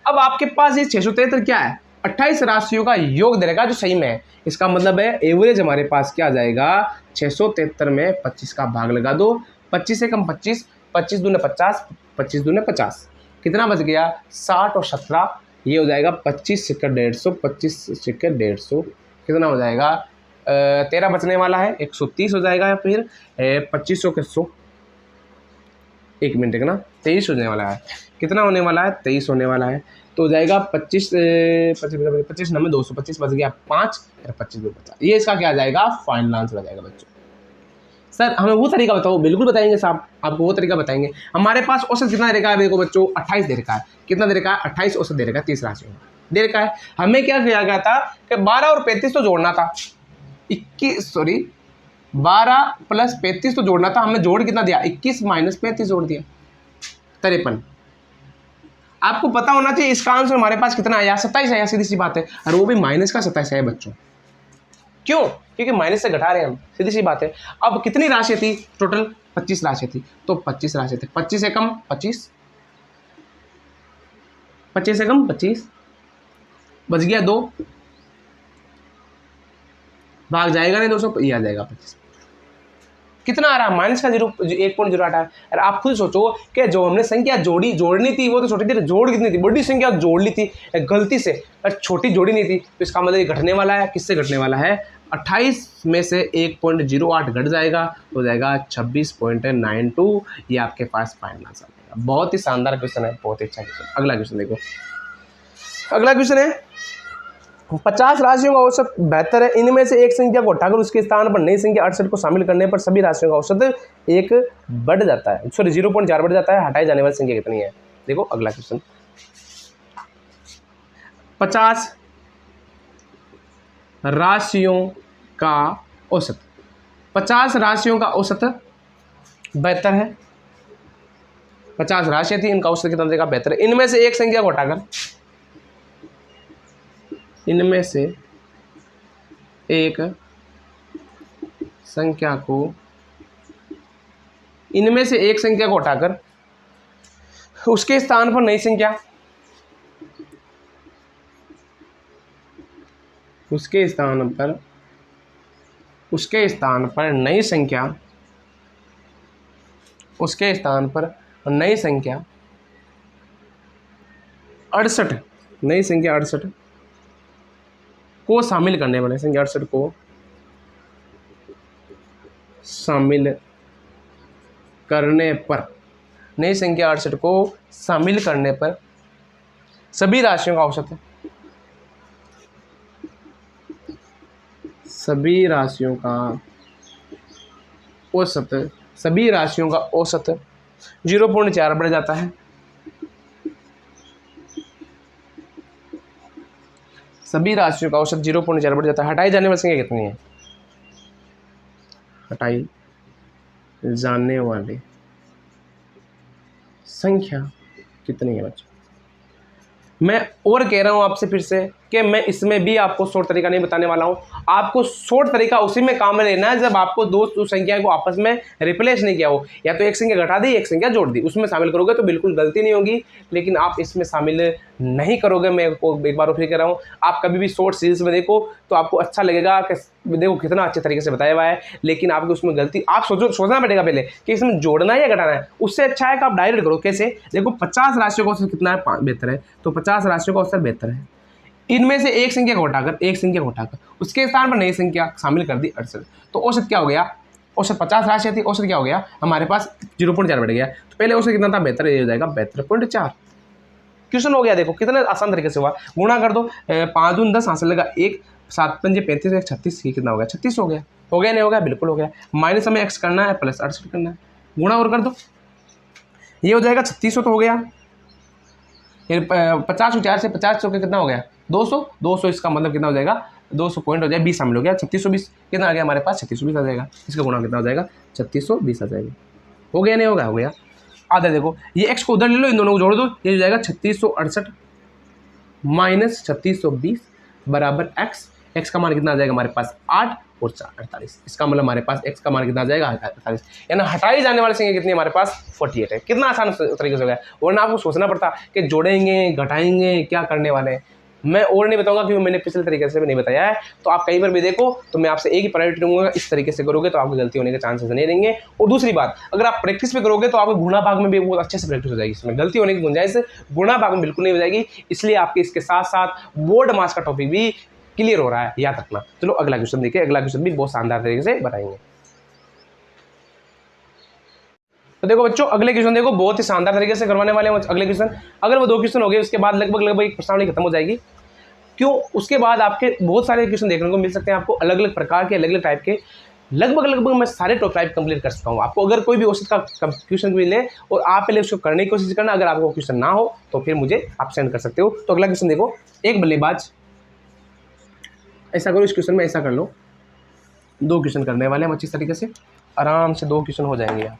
अब आपके पास ये 673 क्या है 28 राशियों का योग देगा जो सही में है, इसका मतलब है एवरेज हमारे पास क्या आ जाएगा 673 में 25 का भाग लगा दो, 25 से कम 25, 25 दूने 50, 25 दूने 50, कितना बच गया 60 और 17, ये हो जाएगा 25 सिक्का 150, 25 सिक्का 150 कितना हो जाएगा 13 बचने वाला है 130 हो जाएगा, या फिर 2500 के 100, 1 मिनट देखना 23 होने वाला है, कितना होने वाला है 23 होने वाला है। तो हो जाएगा 25 25 नंबर 225 बच गया 5 और 25 2 50। ये इसका क्या आ जाएगा, फाइनल आंसर आ जाएगा बच्चों। सर हमें वो तरीका बताओ, बिल्कुल बताएंगे साहब, आपको वो तरीका बताएंगे। हमारे पास औसत कितना दे रखा है, देखो बच्चों 28 दे रखा है, कितना दे रखा है 28 औसत दे रखा है 30 राशियों का दे रखा है। हमें क्या किया गया था कि 12 और 35 तो जोड़ना था, 12 प्लस 35 तो जोड़ना था, हमने जोड़ कितना दिया 21 माइनस 35 जोड़ दिया 53। आपको पता होना चाहिए इसका आंसर हमारे पास कितना आया, 27 आया, सीधी सी बात है, और वो भी माइनस का 27 आया बच्चों। क्यों, क्योंकि माइनस से घटा रहे हैं हम, सीधी सी बात है। अब कितनी राशि थी टोटल, 25 राशि थी, तो 25 राशि थी, 25 से कम 25, 25 से कम 25 बच गया 2, भाग जाएगा नहीं 200, ये आ जाएगा 25। कितना आ रहा है, माइनस का 1.08 है। और आप खुद सोचो कि जो हमने संख्या जोड़नी थी वो तो छोटी थी, जोड़ कितनी थी, बड़ी संख्या जोड़ ली थी गलती से, और छोटी जोड़ी नहीं थी, तो इसका मतलब ये घटने वाला है। किससे घटने वाला है, 28 में से 1.08 घट जाएगा, हो जाएगा 26.92। ये आपके पास फाइनल आंसर आएगा। बहुत ही शानदार क्वेश्चन है, बहुत ही अच्छा क्वेश्चन। अगला क्वेश्चन देखो, अगला क्वेश्चन है 50 राशियों का औसत 72 है, इनमें से एक संख्या को उठाकर उसके स्थान पर नई संख्या 68 को शामिल करने पर सभी राशियों का औसत 1 बढ़ जाता है, सॉरी 0.4 बढ़ जाता है, हटाई जाने वाली संख्या कितनी है। देखो अगला क्वेश्चन, 50 राशियों का औसत, 50 राशियों का औसत 72 है, 50 राशियां थी, इनका औसत कितना देगा 72 है। इनमें से एक संख्या को हटाकर, इनमें से एक संख्या को, इनमें से एक संख्या को उठाकर उसके स्थान पर नई संख्या, उसके स्थान पर नई संख्या, उसके स्थान पर नई संख्या 68, नई संख्या 68 को शामिल करने पर, संख्या 68 को शामिल करने पर, नई संख्या 68 को शामिल करने पर सभी राशियों का औसत है, सभी राशियों का औसत, सभी राशियों का औसत 0.4 बढ़ जाता है, सभी राशियों का औसत 0.4 बढ़ जाता है। हटाई जाने वाली संख्या कितनी है, हटाई जाने वाली संख्या कितनी है बच्चों। मैं और कह रहा हूं आपसे फिर से कि मैं इसमें भी आपको शॉर्ट तरीका नहीं बताने वाला हूं, आपको शॉर्ट तरीका उसी में काम में लेना है जब आपको दो संख्या को आपस में रिप्लेस नहीं किया हो, या तो एक संख्या घटा दी एक संख्या जोड़ दी, उसमें शामिल करोगे तो बिल्कुल गलती नहीं होगी, लेकिन आप इसमें शामिल नहीं करोगे। मैं एक बार फिर कह रहा हूँ, आप कभी भी शॉर्ट सीरीज में देखो तो आपको अच्छा लगेगा कि देखो कितना अच्छे तरीके से बताया हुआ है, लेकिन आपको उसमें गलती, आप सोचना पड़ेगा पहले कि इसमें जोड़ना है या घटाना है। उससे अच्छा है कि आप डायरेक्ट करो। कैसे, देखो 50 राशियों का औसत कितना है, 72 है, तो 50 राशियों का औसत 72 है, इनमें से एक संख्या को हटाकर उसके स्थान पर नई संख्या शामिल कर दी 68, तो औसत क्या हो गया, औसत 50 राशि थी, औसत क्या हो गया हमारे पास 0.4 बढ़ गया। तो पहले औसत कितना था 72, ये हो जाएगा 72.4। क्वेश्चन हो गया, देखो कितना आसान तरीके से हुआ, गुणा कर दो, 5 दून 10 हासिल लगा 1, 7 पंजे 35, 1 36, ये कितना हो गया 36 हो गया, हो गया नहीं हो गया, बिल्कुल हो गया। माइनस हमें x करना है, प्लस 68 करना है, गुणा और कर दो, ये हो जाएगा 3600 तो हो गया, 50 को 4 से 50 चौके कितना हो गया 200, इसका मतलब कितना हो जाएगा 200 पॉइंट हो जाएगा, 20 शामिल हो गया, 3620 कितना आ गया हमारे पास 3620 आ जाएगा, इसका गुणा कितना हो जाएगा 3620 आ जाएगा, हो गया नहीं होगा, हो गया। आधा देखो, ये x को उधर ले लो, इन दोनों को जोड़ दो, ये हो जाएगा 3668 माइनस 3620 बराबर x का मान कितना आ जाएगा हमारे पास 8 और 4 48, इसका मतलब हमारे पास x का मान कितना आ जाएगा 48, यानी हटाई जाने वाली संख्या कितनी हमारे पास 48 है। कितना आसान तरीके से हो गया, वरना आपको सोचना पड़ता कि जोड़ेंगे घटाएंगे क्या करने वाले हैं। मैं और नहीं बताऊंगा क्योंकि मैंने पिछले तरीके से भी नहीं बताया है, तो आप कहीं पर भी देखो तो मैं आपसे एक ही प्रायोरिटी दूंगा, इस तरीके से करोगे तो आपकी गलती होने के चांसेस नहीं रहेंगे। और दूसरी बात, अगर आप प्रैक्टिस पे करोगे तो आपको गुणा भाग में भी बहुत अच्छे से प्रैक्टिस हो जाएगी, इसमें गलती होने की गुंजाइश गुणा भाग में बिल्कुल नहीं हो जाएगी, इसलिए आपके इसके साथ साथ बोर्ड मास का टॉपिक भी क्लियर हो रहा है, याद रखना। चलो अगला क्वेश्चन देखिए, अगला क्वेश्चन भी बहुत शानदार तरीके से बताएंगे। तो देखो बच्चों, अगले क्वेश्चन देखो, बहुत ही शानदार तरीके से करवाने वाले हैं अगले क्वेश्चन। अगर वो 2 क्वेश्चन हो गए उसके बाद लगभग एक प्रश्नावली खत्म हो जाएगी। क्यों? उसके बाद आपके बहुत सारे क्वेश्चन देखने को मिल सकते हैं आपको, अलग अलग प्रकार के, अलग अलग टाइप के। लगभग मैं सारे टॉप टाइप कंप्लीट कर सकता हूँ आपको। अगर कोई भी औसत का क्वेश्चन मिले और आप पहले उसको करने की कोशिश करना, अगर आपको क्वेश्चन ना हो तो फिर मुझे आप सेंड कर सकते हो। तो अगला क्वेश्चन देखो, एक बल्लेबाज, ऐसा करो इस क्वेश्चन में, ऐसा कर लो, 2 क्वेश्चन करने वाले हम अच्छी तरीके से, आराम से 2 क्वेश्चन हो जाएंगे यहाँ।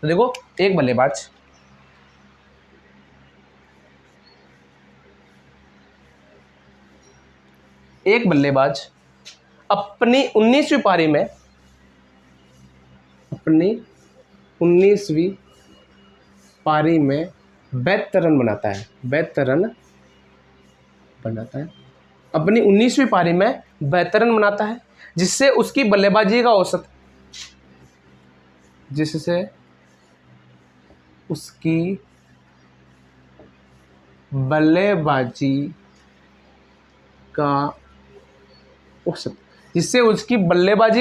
तो देखो, एक बल्लेबाज अपनी 19वीं पारी में 72 रन बनाता है। अपनी 19वीं पारी में 72 रन बनाता है, जिससे उसकी बल्लेबाजी का औसत, जिससे उसकी बल्लेबाजी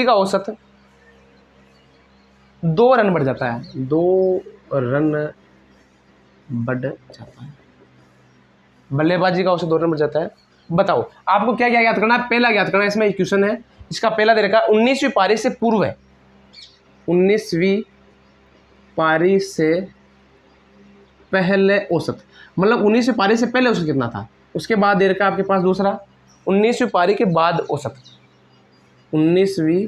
का औसत 2 रन बढ़ जाता है। बल्लेबाजी का औसत 2 रन बढ़ जाता है। बताओ आपको क्या क्या याद करना है? पहला याद करना है, इसमें एक क्वेश्चन है, इसका पहला दे रखा है 19वीं पारी से पूर्व है। 19वीं पारी से पहले औसत, मतलब 19वीं पारी से पहले औसत कितना था। उसके बाद दे रखा है आपके पास दूसरा 19वीं पारी के बाद औसत। 19वीं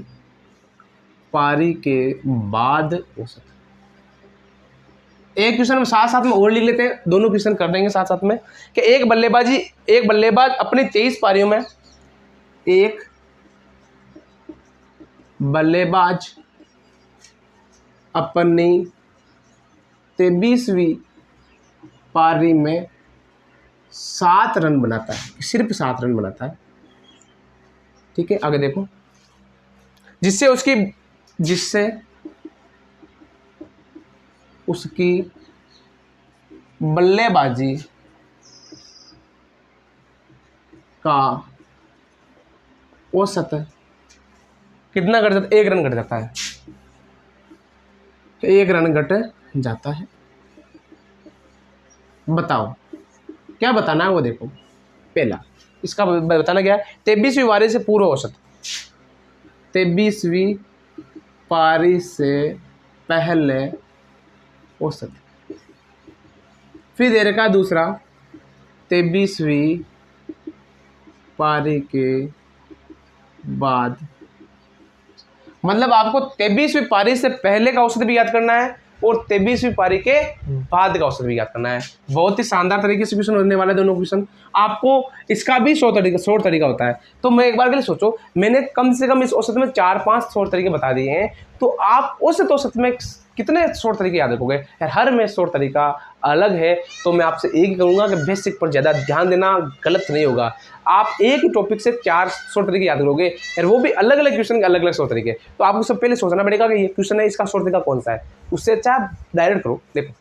पारी के बाद औसत। एक क्वेश्चन में साथ में और लिख लेते हैं, दोनों क्वेश्चन कर देंगे साथ में कि एक बल्लेबाज अपनी 23 पारियों में, एक बल्लेबाज अपनी 23वीं पारी में 7 रन बनाता है, सिर्फ 7 रन बनाता है। ठीक है, आगे देखो, जिससे उसकी बल्लेबाजी का औसत कितना घट जाता है? 1 रन घट जाता है। तो 1 रन घट जाता है। बताओ क्या बताना है वो, देखो पहला इसका बताना क्या है, 23वीं पारी से पूर्व औसत, 23वीं पारी से पहले औसत। फिर दे रखा दूसरा 23वीं पारी के बाद, मतलब आपको 23वीं पारी से पहले का औसत भी याद करना है और 23वीं पारी के बाद का औसत भी याद करना है। बहुत ही शानदार तरीके से क्वेश्चन होने वाले दोनों क्वेश्चन। आपको इसका भी शॉर्ट तरीका होता है। तो मैं एक बार के लिए सोचो, मैंने कम से कम इस औसत में 4-5 शॉर्ट तरीके बता दिए हैं, तो आप औसत में कितने शॉर्ट तरीके याद रखोगे यार? हर में शॉर्ट तरीका अलग है। तो मैं आपसे एक ही कहूँगा कि बेसिक पर ज़्यादा ध्यान देना, गलत नहीं होगा। आप एक ही टॉपिक से 4 शॉर्ट तरीके याद करोगे यार, वो भी अलग अलग क्वेश्चन के अलग अलग शॉर्ट तरीके। तो आपको सब पहले सोचना पड़ेगा कि ये क्वेश्चन है, इसका शॉर्ट तरीका कौन सा है। उससे अच्छा आप डायरेक्ट करो। देखो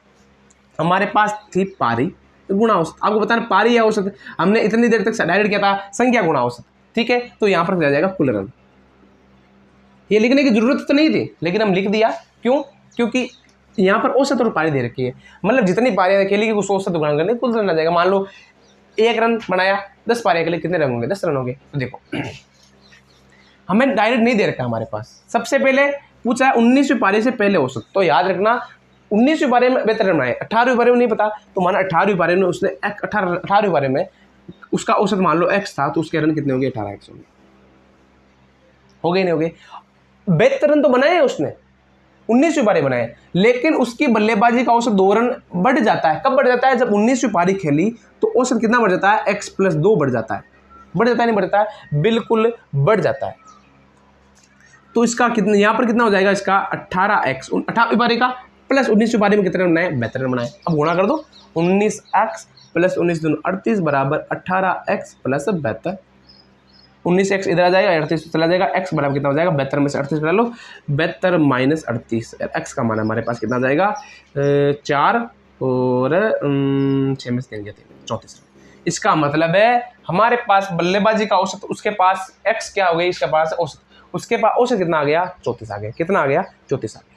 हमारे पास थी पारी गुणा औसत, आपको बताना पारी या औसत, हमने इतनी देर तक डायरेक्ट किया था संख्या गुणा औसत। ठीक है, तो यहाँ पर आ जाएगा कुल रन। ये लिखने की जरूरत तो नहीं थी, लेकिन हम लिख दिया। क्यों? क्योंकि यहाँ पर औसत और पारी दे रखी है, मतलब जितनी पारियां खेली कि उस औसत गुणा करने कुल रन आ जाएगा। मान लो 1 रन बनाया, 10 पारियां के लिए कितने रन होंगे? 10 रन होंगे। तो देखो हमें डायरेक्ट नहीं दे रखा हमारे पास, सबसे पहले पूछा है 19वीं पारी से पहले औसत। तो याद रखना 19वीं पारी में 72 रन बनाए, 18वीं पारी में नहीं पता, तो माना 18वीं पारी में उसने 18वीं पारी में उसका औसत मान लो x था, तो उसके रन कितने होंगे? 18x होंगे। हो गए नहीं हो गए? 72 रन तो बनाए हैं उसने, 19वीं पारी बनाए, लेकिन उसकी बल्लेबाजी का औसत 2 रन बढ़ जाता है। कब बढ़ जाता है? जब 19वीं पारी खेली तो औसत कितना बढ़ जाता है? x+2 बढ़ जाता है। बढ़ जाता है नहीं बढ़ता है? बिल्कुल बढ़ जाता है। तो इसका कितना, यहाँ पर कितना हो जाएगा इसका? 18x 18वीं पारी का प्लस 19वीं पारी में कितने रन बनाए? 72 रन बनाए। अब गुणा कर दो, 19x प्लस 19 दूनी 38 बराबर 18x प्लस 72। 19x इधर आ जाएगा, 38 चला जाएगा, x बराबर कितना हो जाएगा? 72 में से 38 करा लो, 72 माइनस 38। x का मान हमारे पास कितना जाएगा? 4 और 6 में से 3 गए थे 34। इसका मतलब है हमारे पास बल्लेबाजी का औसत, उसके पास x क्या हो गई? इसके पास औसत, उसके पास औसत कितना आ गया? 34 आ गया। कितना आ गया? 34 आ गया।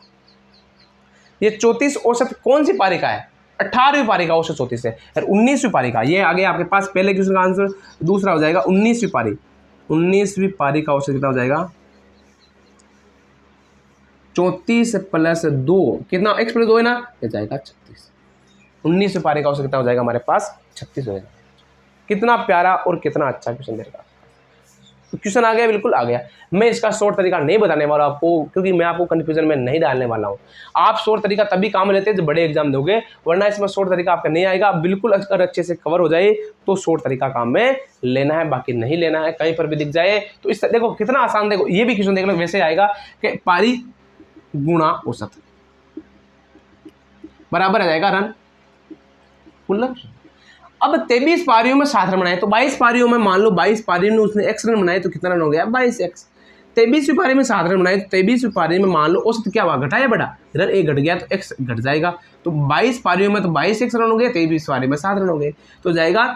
ये 34 औसत कौन सी पारी का है? 18वीं पारी का औसत 34 है और 19वीं पारी का, ये आगे आपके पास पहले क्वेश्चन का आंसर दूसरा हो जाएगा 19वीं पारी। 19वीं पारी का औसत कितना हो जाएगा? 34 + 2 कितना, x + 2 है ना, ये जाएगा 36। 19वीं पारी का औसत कितना हो जाएगा हमारे पास? 36 हो जाएगा। कितना प्यारा और कितना अच्छा क्वेश्चन देगा। तो क्वेश्चन आ गया, बिल्कुल आ गया। मैं इसका शॉर्ट तरीका नहीं बताने वाला आपको, क्योंकि मैं आपको कंफ्यूजन में नहीं डालने वाला हूँ। आप शॉर्ट तरीका तभी काम लेते हैं जब बड़े एग्जाम दोगे, वरना इसमें शॉर्ट तरीका आपका नहीं आएगा। बिल्कुल अगर अच्छे से कवर हो जाए तो शॉर्ट तरीका काम में लेना है, बाकी नहीं लेना है। कहीं पर भी दिख जाए तो इस देखो कितना आसान, देखो ये भी क्वेश्चन देख लो, वैसे आएगा कि पारी गुणा औसत बराबर आ जाएगा रन कुल। अब 23 पारियों में 7 रन बनाए, तो 22 पारियों में मान लो 22 पारियों में उसने x रन बनाए, तो कितना रन हो गया? 22x। 23वीं पारी में 7 रन बनाए, तो 23वीं पारी में मान लो औसत क्या हुआ? घटा या बढ़ा? रन एक घट गया तो x घट जाएगा। तो 22 पारियों में तो 22x रन हो गए, 23 पारी में 7 रन हो गए, तो जाएगा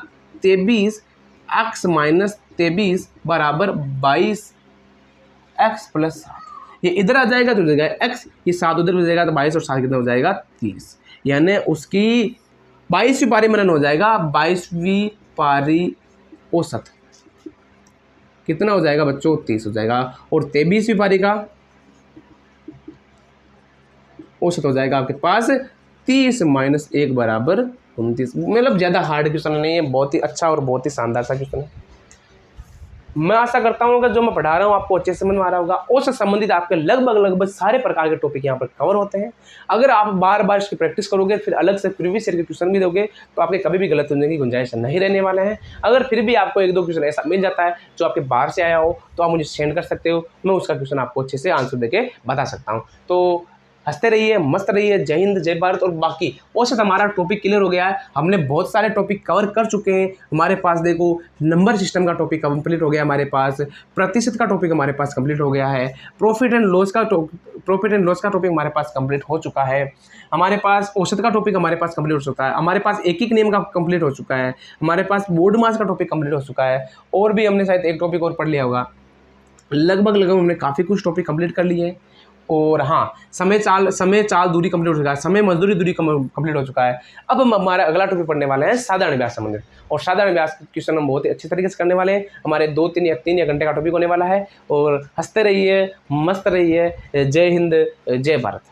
23x - 23 बराबर 22x + 7। ये इधर आ जाएगा तो हो जाएगा x, ये 7 उधर हो जाएगा, तो 22 और 7 कितना हो जाएगा? 30। यानी उसकी 22वीं पारी में रन हो जाएगा। 22वीं पारी औसत कितना हो जाएगा बच्चों? 30 हो जाएगा। और 23वीं पारी का औसत हो जाएगा आपके पास 30 - 1 बराबर 29। मतलब ज़्यादा हार्ड क्वेश्चन नहीं है, बहुत ही अच्छा और बहुत ही शानदार सा क्वेश्चन है। मैं आशा करता हूँ कि जो मैं पढ़ा रहा हूँ आपको अच्छे से समझ में आ रहा होगा। उससे संबंधित आपके लगभग सारे प्रकार के टॉपिक यहाँ पर कवर होते हैं। अगर आप बार बार इसकी प्रैक्टिस करोगे, फिर अलग से प्रीवियस ईयर के क्वेश्चन भी दोगे, तो आपके कभी भी गलत होने की गुंजाइश नहीं रहने वाले हैं। अगर फिर भी आपको 1-2 क्वेश्चन ऐसा मिल जाता है जो आपके बाहर से आया हो, तो आप मुझे सेंड कर सकते हो, मैं उसका क्वेश्चन आपको अच्छे से आंसर देके बता सकता हूँ। तो हंसते रहिए, मस्त रहिए। जय हिंद, जय भारत। और बाकी औसत हमारा टॉपिक क्लियर हो गया है। हमने बहुत सारे टॉपिक कवर कर चुके हैं। हमारे पास देखो नंबर सिस्टम का टॉपिक कंप्लीट हो गया, हमारे पास प्रतिशत का टॉपिक हमारे पास कंप्लीट हो गया है, प्रॉफिट एंड लॉस का टॉपिक हमारे पास कंप्लीट हो चुका है, हमारे पास औसत का टॉपिक हमारे पास कंप्लीट हो चुका है, हमारे पास एक नियम का कंप्लीट हो चुका है, हमारे पास बोर्ड मास का टॉपिक कंप्लीट हो चुका है, और भी हमने शायद एक टॉपिक और पढ़ लिया होगा। लगभग हमने काफ़ी कुछ टॉपिक कंप्लीट कर लिए हैं। और हाँ, समय चाल दूरी कंप्लीट हो चुका है, समय मजदूरी दूरी कंप्लीट हो चुका है। अब हम हमारा अगला टॉपिक पढ़ने वाले हैं साधारण व्यास संबंधित, और साधारण व्यास क्वेश्चन हम बहुत ही अच्छी तरीके से करने वाले हैं। हमारे 2-3 घंटे का टॉपिक होने वाला है। और हंसते रहिए, मस्त रहिए। जय हिंद, जय भारत।